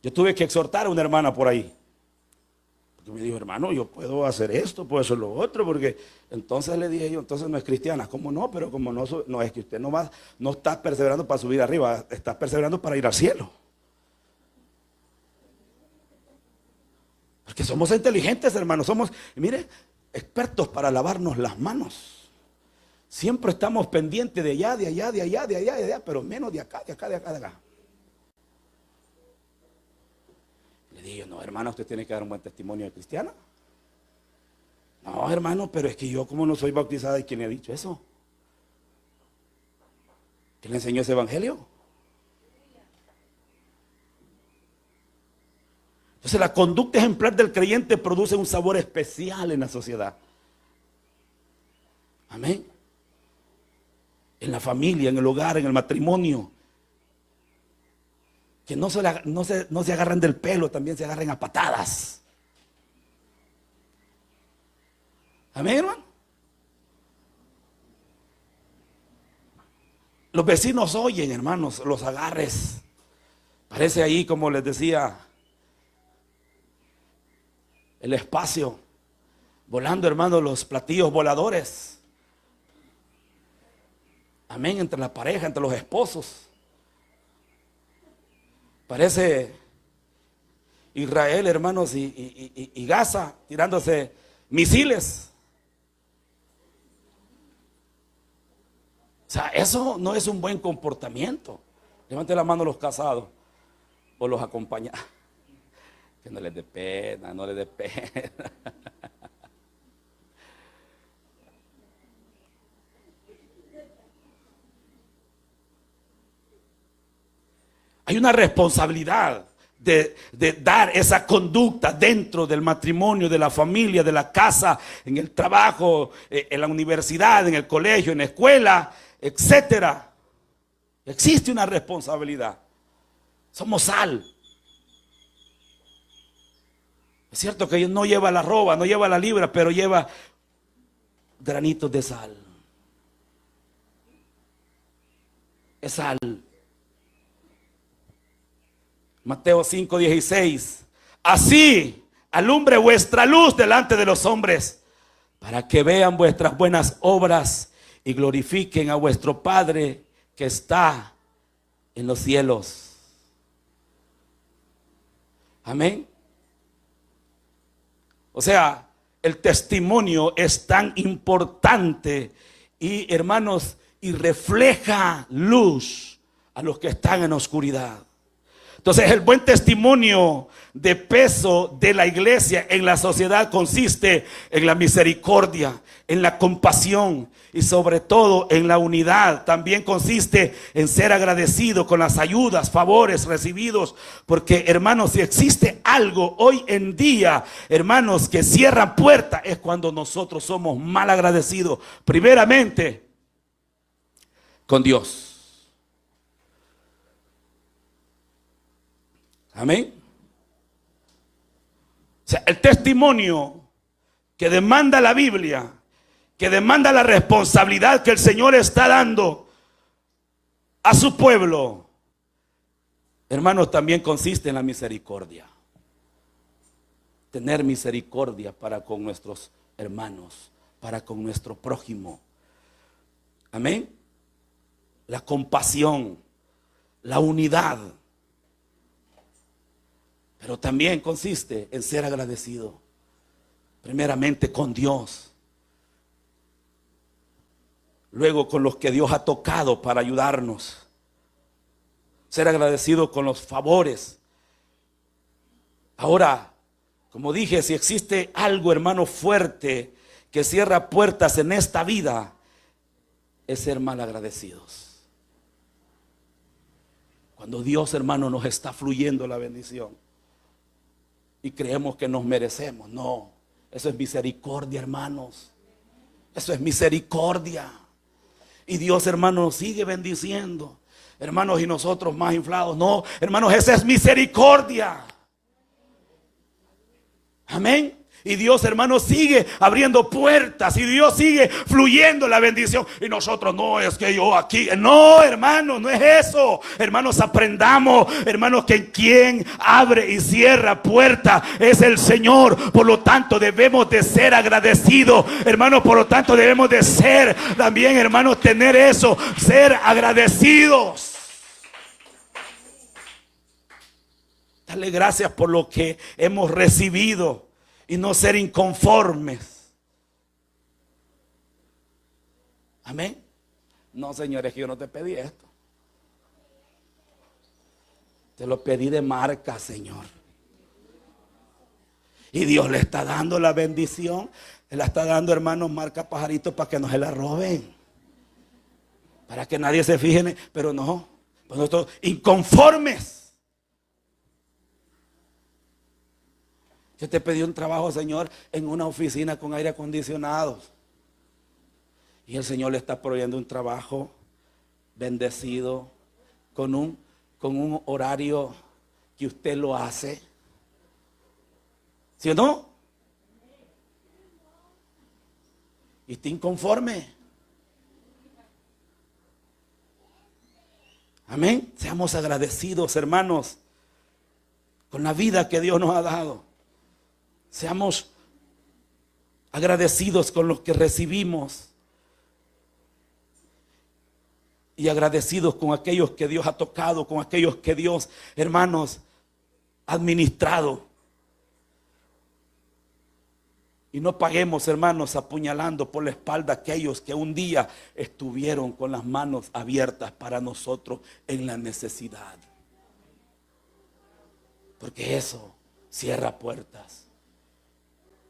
Yo tuve que exhortar a una hermana por ahí. Me dijo, hermano, yo puedo hacer esto, puedo hacer lo otro, porque entonces le dije yo, entonces no es cristiana. ¿Cómo no? Pero como no es que usted no está perseverando para subir arriba, está perseverando para ir al cielo. Porque somos inteligentes, hermanos, somos, mire, expertos para lavarnos las manos. Siempre estamos pendientes de allá, de allá, de allá, de allá, de allá, pero menos de acá, de acá, de acá, de acá. Le digo, no, hermano, usted tiene que dar un buen testimonio de cristiana. No, hermano, pero es que yo como no soy bautizada, ¿y quién le ha dicho eso? ¿Quién le enseñó ese evangelio? Entonces la conducta ejemplar del creyente produce un sabor especial en la sociedad. Amén. En la familia, en el hogar, en el matrimonio. Que no se agarran del pelo, también se agarran a patadas. Amén, hermano. Los vecinos oyen, hermanos, los agarres. Parece ahí, como les decía, el espacio, volando, hermanos, los platillos voladores. Amén, entre la pareja, entre los esposos. Parece Israel, hermanos, y Gaza tirándose misiles. O sea, eso no es un buen comportamiento. Levante la mano los casados o los acompañados. Que no les dé pena, no les dé pena. Hay una responsabilidad de dar esa conducta dentro del matrimonio, de la familia, de la casa, en el trabajo, en la universidad, en el colegio, en la escuela, etcétera. Existe una responsabilidad. Somos sal. Es cierto que no lleva la arroba, no lleva la libra, pero lleva granitos de sal. Es sal. Mateo 5:16. Así alumbre vuestra luz delante de los hombres, para que vean vuestras buenas obras y glorifiquen a vuestro Padre que está en los cielos. Amén. O sea, el testimonio es tan importante y, hermanos, y refleja luz a los que están en oscuridad. Entonces, el buen testimonio de peso de la iglesia en la sociedad consiste en la misericordia, en la compasión y sobre todo en la unidad. También consiste en ser agradecido con las ayudas, favores recibidos. Porque, hermanos, si existe algo hoy en día, hermanos, que cierra puertas, es cuando nosotros somos mal agradecidos. Primeramente, con Dios. Amén. O sea, el testimonio que demanda la Biblia, que demanda la responsabilidad que el Señor está dando a su pueblo, hermanos, también consiste en la misericordia. Tener misericordia para con nuestros hermanos, para con nuestro prójimo. Amén. La compasión, la unidad. Pero también consiste en ser agradecido, primeramente con Dios, luego con los que Dios ha tocado para ayudarnos, ser agradecido con los favores. Ahora, como dije, si existe algo, hermano, fuerte que cierra puertas en esta vida, es ser mal agradecidos. Cuando Dios, hermano, nos está fluyendo la bendición y creemos que nos merecemos. No, eso es misericordia, hermanos. Eso es misericordia. Y Dios, hermanos, nos sigue bendiciendo. Hermanos, y nosotros más inflados. No, hermanos, esa es misericordia. Amén. Y Dios, hermanos, sigue abriendo puertas. Y Dios sigue fluyendo la bendición. Y nosotros, no, es que yo aquí. No, hermanos, no es eso. Hermanos, aprendamos, hermanos, que quien abre y cierra puertas es el Señor. Por lo tanto, debemos de ser agradecidos. Hermanos, por lo tanto, debemos de ser también, hermanos, tener eso. Ser agradecidos. Dale gracias por lo que hemos recibido. Y no ser inconformes. Amén. No, señores, que yo no te pedí esto. Te lo pedí de marca, Señor. Y Dios le está dando la bendición. Él la está dando, hermanos, marca pajarito para que no se la roben. Para que nadie se fije. Pero no, pues nosotros inconformes. Yo te pedí un trabajo, Señor, en una oficina con aire acondicionado. Y el Señor le está proveyendo un trabajo bendecido, con un horario que usted lo hace. ¿Sí o no? Y está inconforme. Amén. Seamos agradecidos, hermanos, con la vida que Dios nos ha dado. Seamos agradecidos con lo que recibimos y agradecidos con aquellos que Dios ha tocado, con aquellos que Dios, hermanos, ha administrado. Y no paguemos, hermanos, apuñalando por la espalda a aquellos que un día estuvieron con las manos abiertas para nosotros en la necesidad. Porque eso cierra puertas,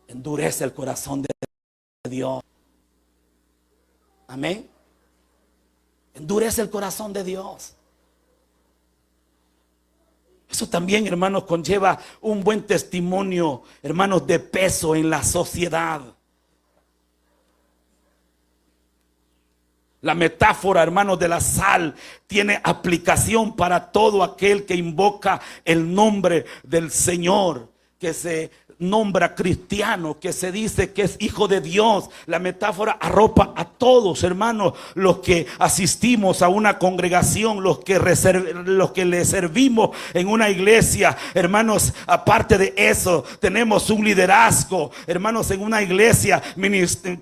endurece el corazón de Dios. Amén. Endurece el corazón de Dios. Eso también, hermanos, conlleva un buen testimonio, hermanos, de peso en la sociedad. La metáfora, hermanos, de la sal tiene aplicación para todo aquel que invoca el nombre del Señor, que se nombra cristiano, que se dice que es hijo de Dios. La metáfora arropa a todos, hermanos, los que asistimos a una congregación, los que le servimos en una iglesia. Hermanos, aparte de eso, tenemos un liderazgo, hermanos, en una iglesia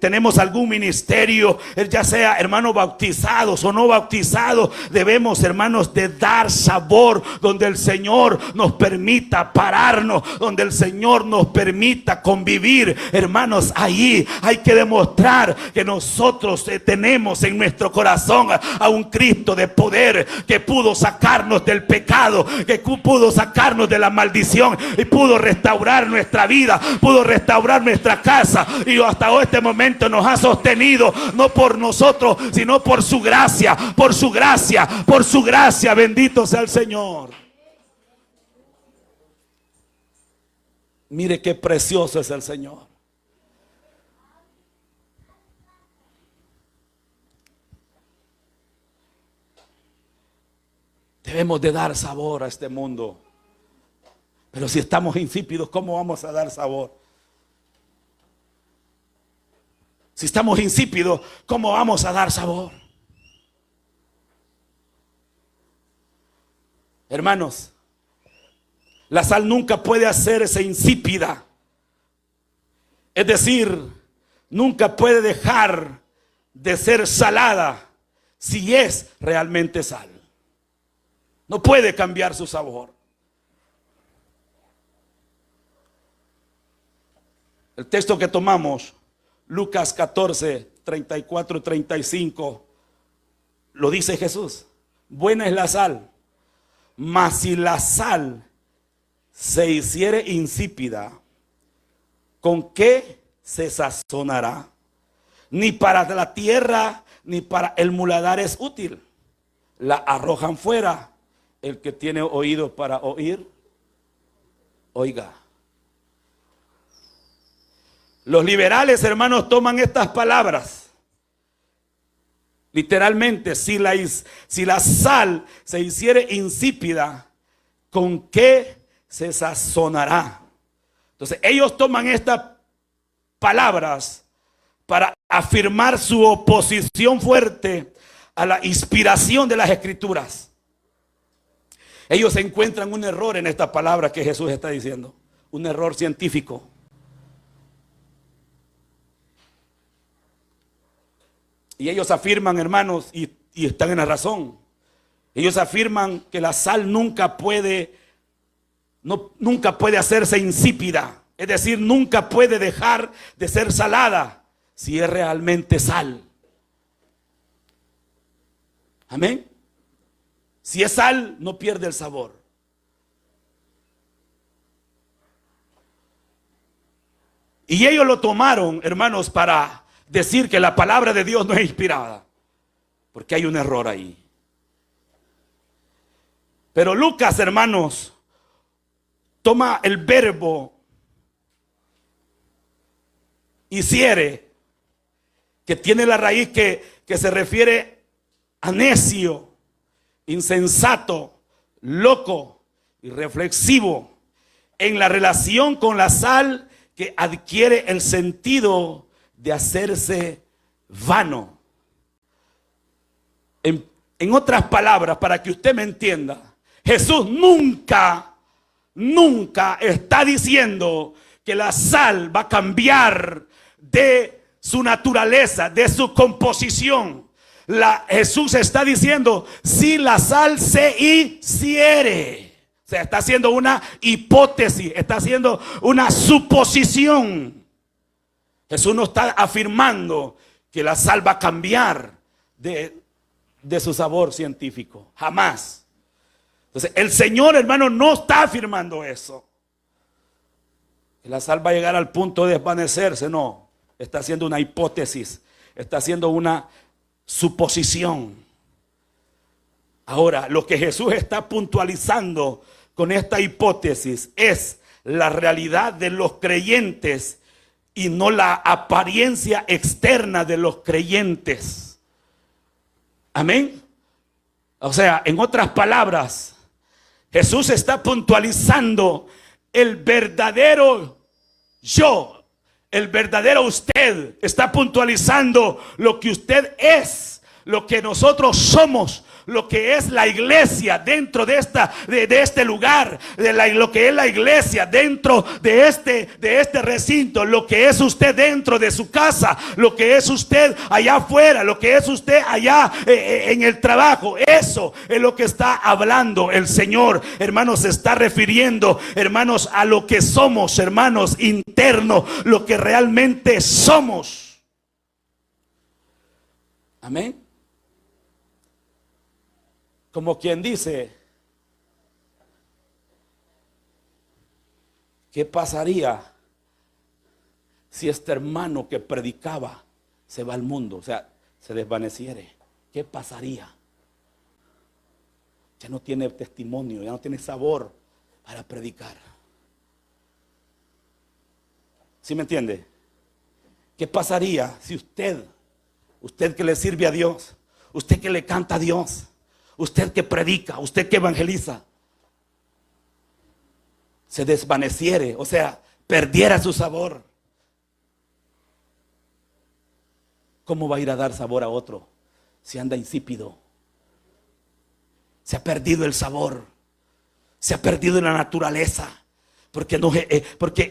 tenemos algún ministerio, ya sea, hermanos, bautizados o no bautizados. Debemos, hermanos, de dar sabor donde el Señor nos permita pararnos, donde el Señor nos permita convivir. Hermanos, ahí hay que demostrar que nosotros tenemos en nuestro corazón a un Cristo de poder, que pudo sacarnos del pecado, que pudo sacarnos de la maldición y pudo restaurar nuestra vida, pudo restaurar nuestra casa, y hasta este momento nos ha sostenido, no por nosotros, sino por su gracia, por su gracia, por su gracia. Bendito sea el Señor. Mire qué precioso es el Señor. Debemos de dar sabor a este mundo. Pero si estamos insípidos, ¿cómo vamos a dar sabor? Si estamos insípidos, ¿cómo vamos a dar sabor? Hermanos, la sal nunca puede hacerse insípida. Es decir, nunca puede dejar de ser salada si es realmente sal. No puede cambiar su sabor. El texto que tomamos, Lucas 14, 34 y 35, lo dice Jesús. Buena es la sal, mas si la sal se hiciere insípida, ¿con qué se sazonará? Ni para la tierra ni para el muladar es útil. La arrojan fuera. El que tiene oído para oír, oiga. Los liberales, hermanos, toman estas palabras literalmente. Si la sal se hiciere insípida, ¿con qué se sazonará? Entonces ellos toman estas palabras para afirmar su oposición fuerte a la inspiración de las Escrituras. Ellos encuentran un error en esta palabra que Jesús está diciendo, un error científico. Y ellos afirman, hermanos, y están en la razón. Ellos afirman que la sal nunca puede hacerse insípida. Es decir, nunca puede dejar de ser salada si es realmente sal. Amén. Si es sal, no pierde el sabor. Y ellos lo tomaron, hermanos, para decir que la palabra de Dios no es inspirada, porque hay un error ahí. Pero Lucas, hermanos, toma el verbo hiciere, que tiene la raíz que se refiere a necio, insensato, loco y reflexivo, en la relación con la sal, que adquiere el sentido de hacerse vano. En otras palabras, para que usted me entienda, Jesús nunca está diciendo que la sal va a cambiar de su naturaleza, de su composición. Jesús está diciendo, si la sal se hiciere. O sea, está haciendo una hipótesis, está haciendo una suposición. Jesús no está afirmando que la sal va a cambiar de su sabor científico. Jamás. Entonces, el Señor, hermano, no está afirmando eso. Que la sal va a llegar al punto de desvanecerse. No. Está haciendo una hipótesis. Está haciendo una suposición. Ahora, lo que Jesús está puntualizando con esta hipótesis es la realidad de los creyentes y no la apariencia externa de los creyentes. Amén. O sea, en otras palabras, Jesús está puntualizando el verdadero yo, el verdadero usted. Está puntualizando lo que usted es, lo que nosotros somos, lo que es la iglesia dentro de este lugar, lo que es la iglesia dentro de este recinto, lo que es usted dentro de su casa, lo que es usted allá afuera, lo que es usted allá en el trabajo. Eso es lo que está hablando el Señor, hermanos. Se está refiriendo, hermanos, a lo que somos, hermanos, interno, lo que realmente somos. Amén. Como quien dice, ¿qué pasaría si este hermano que predicaba se va al mundo? O sea, se desvaneciere. ¿Qué pasaría? Ya no tiene testimonio, ya no tiene sabor para predicar. ¿Sí me entiende? ¿Qué pasaría si usted que le sirve a Dios, usted que le canta a Dios, usted que predica, usted que evangeliza, se desvaneciere, o sea, perdiera su sabor? ¿Cómo va a ir a dar sabor a otro si anda insípido? Se ha perdido el sabor, se ha perdido la naturaleza, porque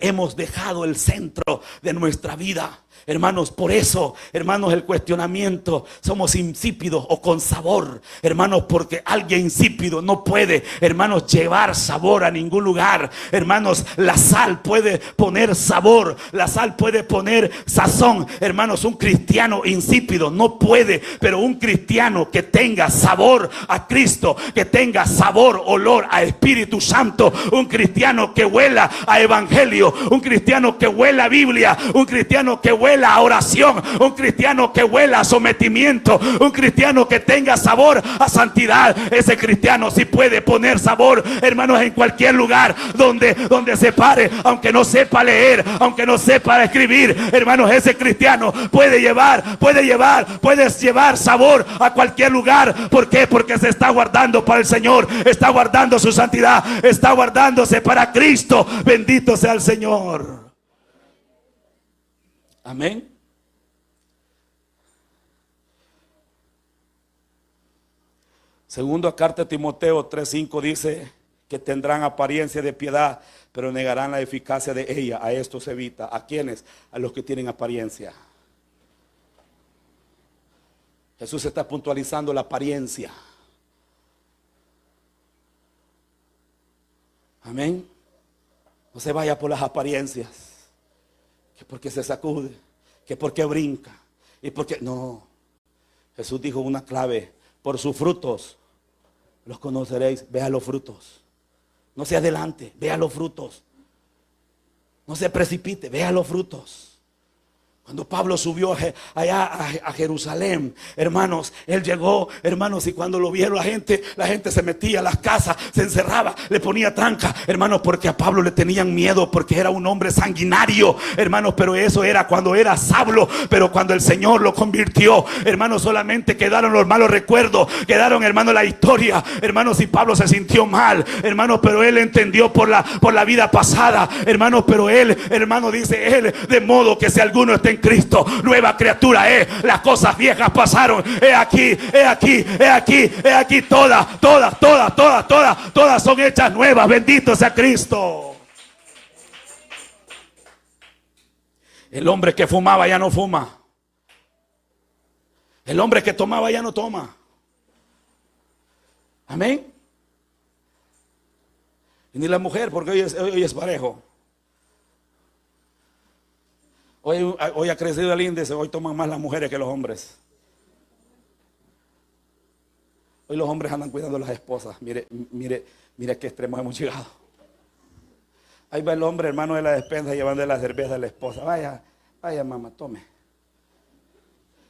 hemos dejado el centro de nuestra vida. Hermanos, por eso, hermanos, el cuestionamiento: ¿somos insípidos o con sabor? Hermanos, porque alguien insípido no puede, hermanos, llevar sabor a ningún lugar. Hermanos, la sal puede poner sabor, la sal puede poner sazón. Hermanos, un cristiano insípido no puede, pero un cristiano que tenga sabor a Cristo, que tenga sabor, olor a Espíritu Santo, un cristiano que huela a evangelio, un cristiano que huela a Biblia, un cristiano que huela a oración, un cristiano que huela a sometimiento, un cristiano que tenga sabor a santidad. Ese cristiano sí puede poner sabor, hermanos, en cualquier lugar donde se pare, aunque no sepa leer, aunque no sepa escribir. Hermanos, ese cristiano puede llevar sabor a cualquier lugar. ¿Por qué? Porque se está guardando para el Señor, está guardando su santidad, está guardándose para Cristo. Bendito sea el Señor. Amén. Segundo carta de Timoteo 3:5 dice que tendrán apariencia de piedad, pero negarán la eficacia de ella. A esto se evita. ¿A quiénes? A los que tienen apariencia. Jesús está puntualizando la apariencia. Amén. No se vaya por las apariencias, que porque se sacude, que porque brinca, y porque no. Jesús dijo una clave: por sus frutos los conoceréis. Vea los frutos. No se adelante, vea los frutos. No se precipite, vea los frutos. Cuando Pablo subió allá a Jerusalén, hermanos, él llegó, hermanos, y cuando lo vieron la gente se metía a las casas, se encerraba, le ponía tranca, hermanos, porque a Pablo le tenían miedo, porque era un hombre sanguinario, hermanos. Pero eso era cuando era Saulo. Pero cuando el Señor lo convirtió, hermanos, solamente quedaron los malos recuerdos, quedaron, hermanos, la historia, hermanos. Y Pablo se sintió mal, hermanos, pero él entendió por la vida pasada, hermanos. Pero él, hermano, dice él: de modo que si alguno está en Cristo, nueva criatura es. Las cosas viejas pasaron, he aquí, todas son hechas nuevas. Bendito sea Cristo. El hombre que fumaba ya no fuma. El hombre que tomaba ya no toma. Amén. Y ni la mujer, porque hoy es parejo. Hoy ha crecido el índice, hoy toman más las mujeres que los hombres. Hoy los hombres andan cuidando a las esposas. Mire qué extremos hemos llegado. Ahí va el hombre, hermano de la despensa, llevando la cerveza a la esposa. Vaya, mamá, tome.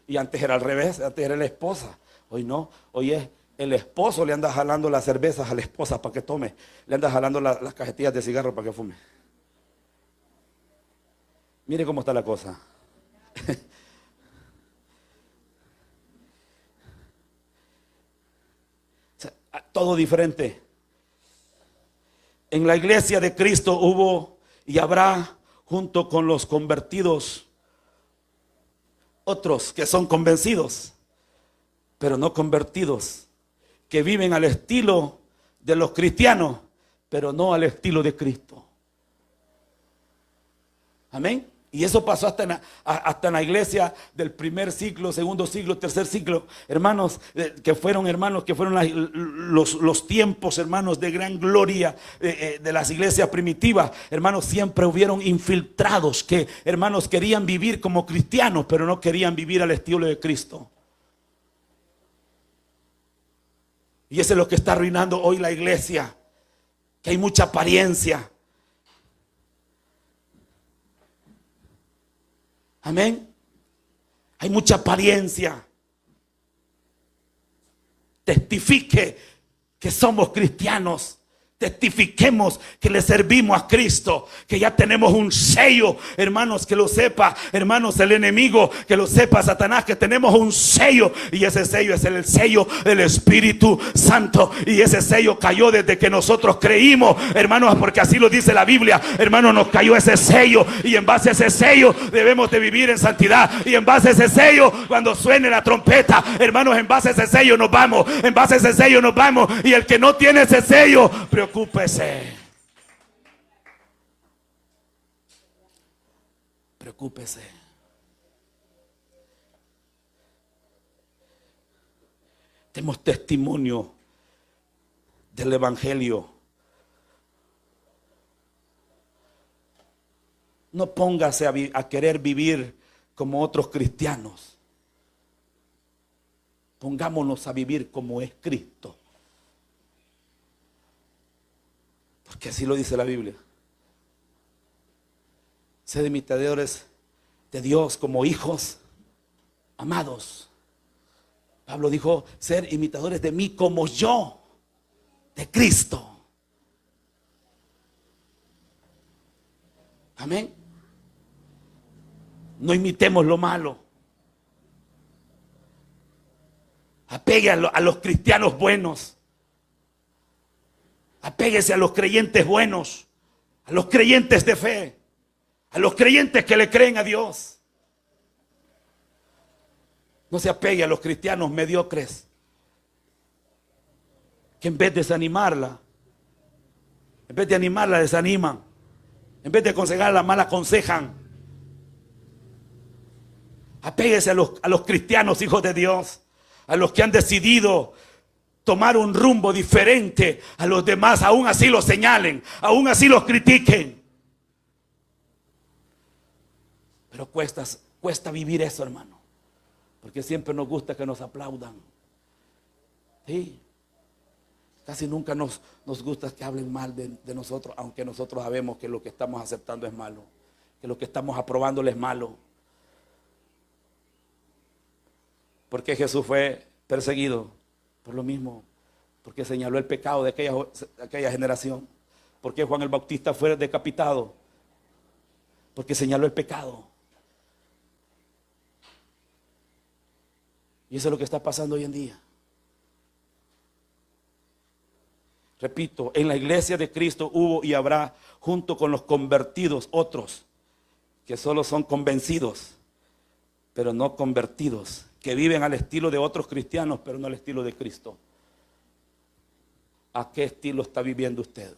Y antes era al revés, antes era la esposa. Hoy no, hoy es el esposo le anda jalando las cervezas a la esposa para que tome. Le anda jalando las cajetillas de cigarro para que fume. Mire cómo está la cosa. Todo diferente. En la iglesia de Cristo hubo y habrá, junto con los convertidos, otros que son convencidos, pero no convertidos, que viven al estilo de los cristianos, pero no al estilo de Cristo. Amén. Y eso pasó hasta en la iglesia del primer siglo, segundo siglo, tercer siglo. Hermanos, que fueron los tiempos, hermanos, de gran gloria de las iglesias primitivas. Hermanos, siempre hubieron infiltrados que, hermanos, querían vivir como cristianos, pero no querían vivir al estilo de Cristo. Y eso es lo que está arruinando hoy la iglesia, que hay mucha apariencia. Amén. Hay mucha apariencia. Testifique que somos cristianos. Testifiquemos que le servimos a Cristo, que ya tenemos un sello, hermanos, que lo sepa, hermanos, el enemigo, que lo sepa Satanás, que tenemos un sello, y ese sello es el sello del Espíritu Santo, y ese sello cayó desde que nosotros creímos, hermanos, porque así lo dice la Biblia, hermanos, nos cayó ese sello, y en base a ese sello debemos de vivir en santidad, y en base a ese sello, cuando suene la trompeta, hermanos, en base a ese sello nos vamos, en base a ese sello nos vamos, y el que no tiene ese sello, preocúpese. Preocúpese. Demos testimonio del Evangelio. No póngase a querer vivir como otros cristianos. Pongámonos a vivir como es Cristo. Porque así lo dice la Biblia. Sed imitadores de Dios como hijos amados. Pablo dijo, ser imitadores de mí como yo, de Cristo. Amén. No imitemos lo malo. Apegue a los cristianos buenos. Apéguese a los creyentes buenos, a los creyentes de fe, a los creyentes que le creen a Dios. No se apegue a los cristianos mediocres, que en vez de desanimarla, en vez de animarla, desaniman. En vez de aconsejarla, mal aconsejan. Apéguese a los cristianos hijos de Dios, a los que han decidido tomar un rumbo diferente a los demás, aún así los señalen, aún así los critiquen. Pero cuesta vivir eso, hermano, porque siempre nos gusta que nos aplaudan. Sí. Casi nunca nos gusta que hablen mal de nosotros, aunque nosotros sabemos que lo que estamos aceptando es malo, que lo que estamos aprobándole es malo. ¿Por qué Jesús fue perseguido? Por lo mismo, porque señaló el pecado de aquella generación. ¿Por qué Juan el Bautista fue decapitado? Porque señaló el pecado. Y eso es lo que está pasando hoy en día. Repito, en la iglesia de Cristo hubo y habrá, junto con los convertidos, otros que solo son convencidos, pero no convertidos, que viven al estilo de otros cristianos, pero no al estilo de Cristo. ¿A qué estilo está viviendo usted?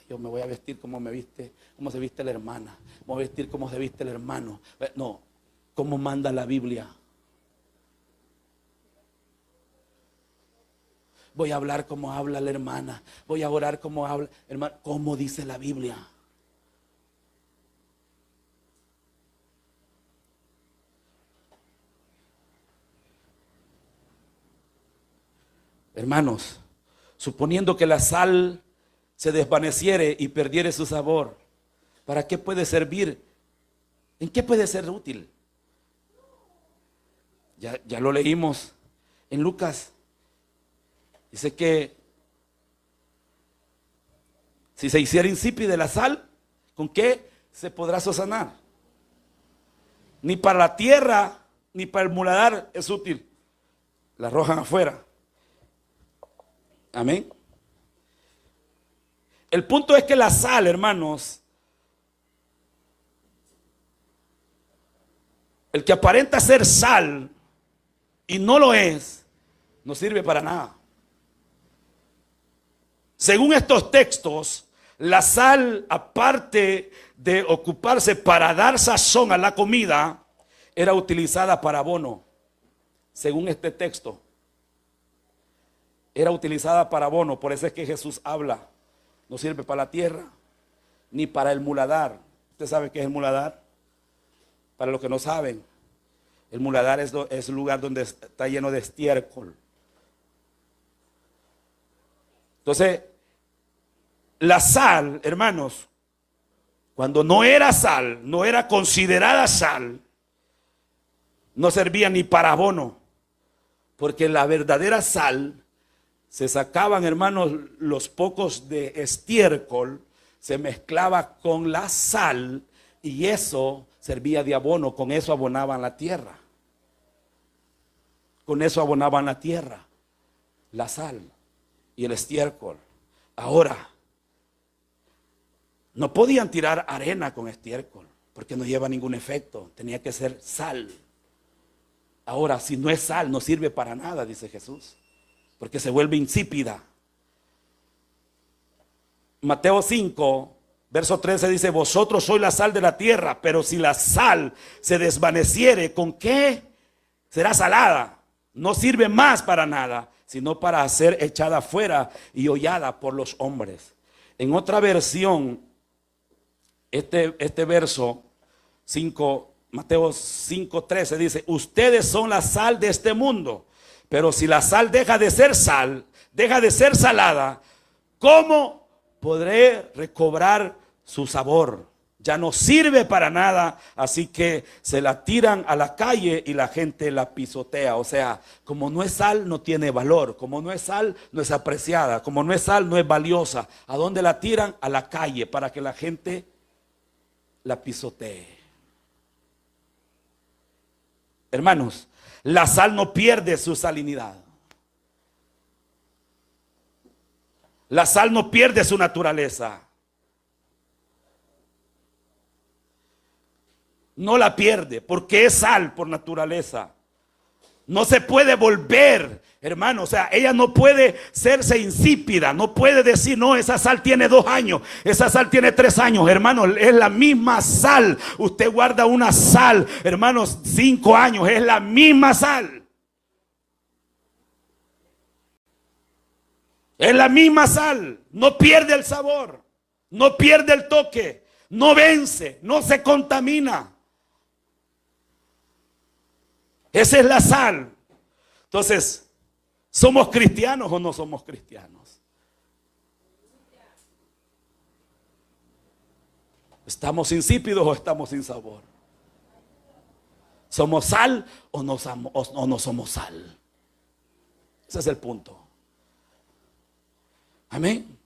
Yo me voy a vestir como me viste, como se viste la hermana. Me voy a vestir como se viste el hermano. No, ¿cómo manda la Biblia? Voy a hablar como habla la hermana. Voy a orar como habla, hermano. ¿Cómo dice la Biblia? Hermanos, suponiendo que la sal se desvaneciere y perdiere su sabor, ¿para qué puede servir? ¿En qué puede ser útil? Ya lo leímos en Lucas. Dice que si se hiciera insípida la sal, ¿con qué se podrá sazonar? Ni para la tierra, ni para el muladar es útil. La arrojan afuera. Amén. El punto es que la sal, hermanos, el que aparenta ser sal y no lo es, no sirve para nada. Según estos textos, la sal, aparte de ocuparse para dar sazón a la comida, era utilizada para abono. Según este texto, era utilizada para abono. Por eso es que Jesús habla: no sirve para la tierra, ni para el muladar. ¿Usted sabe qué es el muladar? Para los que no saben, el muladar es el lugar donde está lleno de estiércol. Entonces, la sal, hermanos, cuando no era sal, no era considerada sal, no servía ni para abono, porque la verdadera sal se sacaban, hermanos, los pocos de estiércol, se mezclaba con la sal y eso servía de abono. Con eso abonaban la tierra. Con eso abonaban la tierra, la sal y el estiércol. Ahora, no podían tirar arena con estiércol porque no lleva ningún efecto. Tenía que ser sal. Ahora, si no es sal, no sirve para nada, dice Jesús, porque se vuelve insípida. Mateo 5, verso 13 dice: vosotros sois la sal de la tierra, pero si la sal se desvaneciere, ¿con qué será salada? No sirve más para nada, sino para ser echada fuera y hollada por los hombres. En otra versión, este verso 5, Mateo 5:13 dice: ustedes son la sal de este mundo, pero si la sal deja de ser sal, deja de ser salada, ¿cómo podré recobrar su sabor? Ya no sirve para nada, así que se la tiran a la calle y la gente la pisotea. O sea, como no es sal, no tiene valor. Como no es sal, no es apreciada. Como no es sal, no es valiosa. ¿A dónde la tiran? A la calle, para que la gente la pisotee. Hermanos, la sal no pierde su salinidad. La sal no pierde su naturaleza. No la pierde porque es sal por naturaleza. No se puede volver, hermano. O sea, ella no puede serse insípida. No puede decir: no, esa sal tiene 2 años, esa sal tiene 3 años. Hermano, es la misma sal. Usted guarda una sal, hermanos, 5 años, es la misma sal. Es la misma sal. No pierde el sabor, no pierde el toque, no vence, no se contamina. Esa es la sal. Entonces, ¿somos cristianos o no somos cristianos? ¿Estamos insípidos o estamos sin sabor? ¿Somos sal o no somos sal? Ese es el punto. Amén.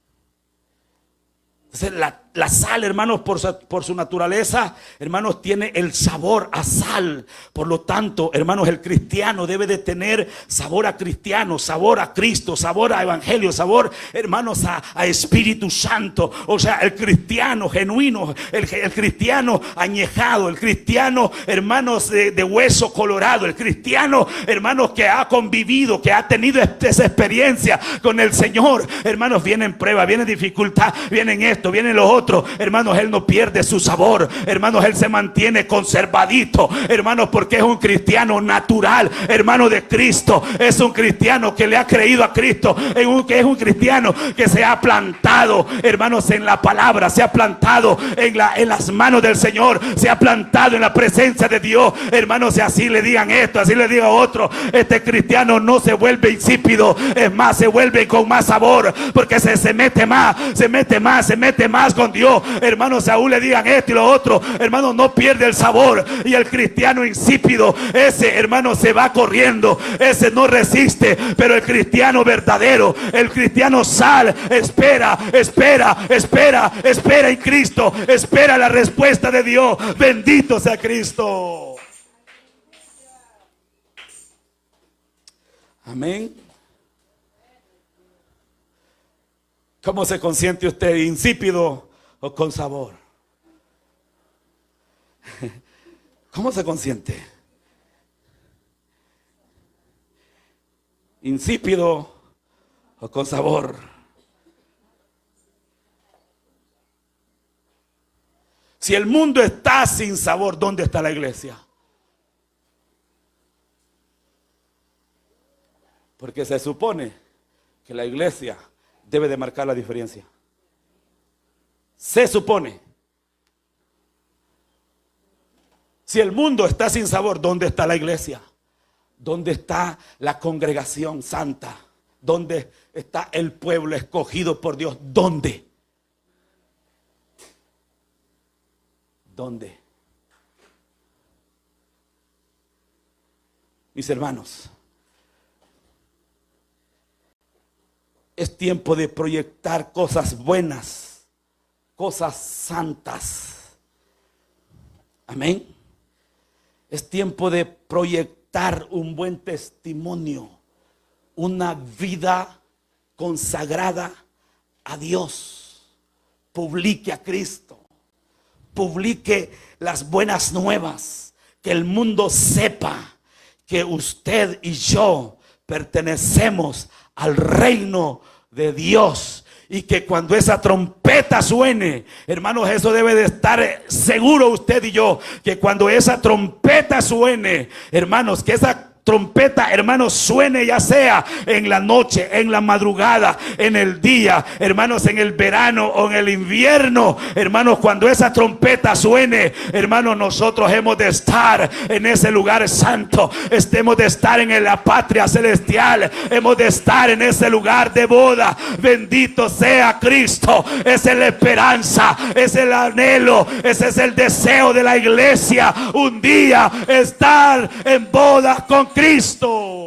Entonces, la sal, hermanos, por su naturaleza, hermanos, tiene el sabor a sal. Por lo tanto, hermanos, el cristiano debe de tener sabor a cristiano, sabor a Cristo, sabor a evangelio, sabor, hermanos, a Espíritu Santo. O sea, el cristiano genuino, el cristiano añejado, el cristiano, hermanos, de hueso colorado, el cristiano, hermanos, que ha convivido, que ha tenido esa experiencia con el Señor. Hermanos, vienen pruebas, vienen dificultad, vienen esto, vienen los otros. otro, hermanos, él no pierde su sabor. Hermanos, él se mantiene conservadito. Hermanos, porque es un cristiano natural, hermano, de Cristo. Es un cristiano que le ha creído a Cristo. Que es un cristiano que se ha plantado, hermanos, en la palabra. Se ha plantado en las manos del Señor. Se ha plantado en la presencia de Dios. Hermanos, si así le digan esto, así le diga otro, este cristiano no se vuelve insípido. Es más, se vuelve con más sabor, porque se mete más con Dios. Hermanos, aún le digan esto y lo otro, hermanos, no pierde el sabor. Y el cristiano insípido, ese, hermano, se va corriendo, ese no resiste. Pero el cristiano verdadero, el cristiano sal, espera en Cristo, espera la respuesta de Dios. Bendito sea Cristo. Amén. ¿Cómo se consiente usted? ¿Insípido o con sabor? ¿Cómo se consiente? ¿Insípido o con sabor? Si el mundo está sin sabor, ¿dónde está la iglesia? Porque se supone que la iglesia debe de marcar la diferencia. Se supone. Si el mundo está sin sabor, ¿dónde está la iglesia? ¿Dónde está la congregación santa? ¿Dónde está el pueblo escogido por Dios? ¿Dónde? ¿Dónde? Mis hermanos, es tiempo de proyectar cosas buenas, cosas santas. Amén. Es tiempo de proyectar un buen testimonio, una vida consagrada a Dios. Publique a Cristo, publique las buenas nuevas, que el mundo sepa que usted y yo pertenecemos al reino de Dios. Y que cuando esa trompeta suene, hermanos, eso debe de estar seguro usted y yo, que cuando esa trompeta suene, hermanos, que esa trompeta, hermanos, suene ya sea en la noche, en la madrugada, en el día, hermanos, en el verano o en el invierno. Hermanos, cuando esa trompeta suene, hermanos, nosotros hemos de estar en ese lugar santo. Hemos de estar en la patria celestial. Hemos de estar en ese lugar de boda. Bendito sea Cristo. Esa es la esperanza, ese es el anhelo, ese es el deseo de la iglesia. Un día estar en boda con Cristo.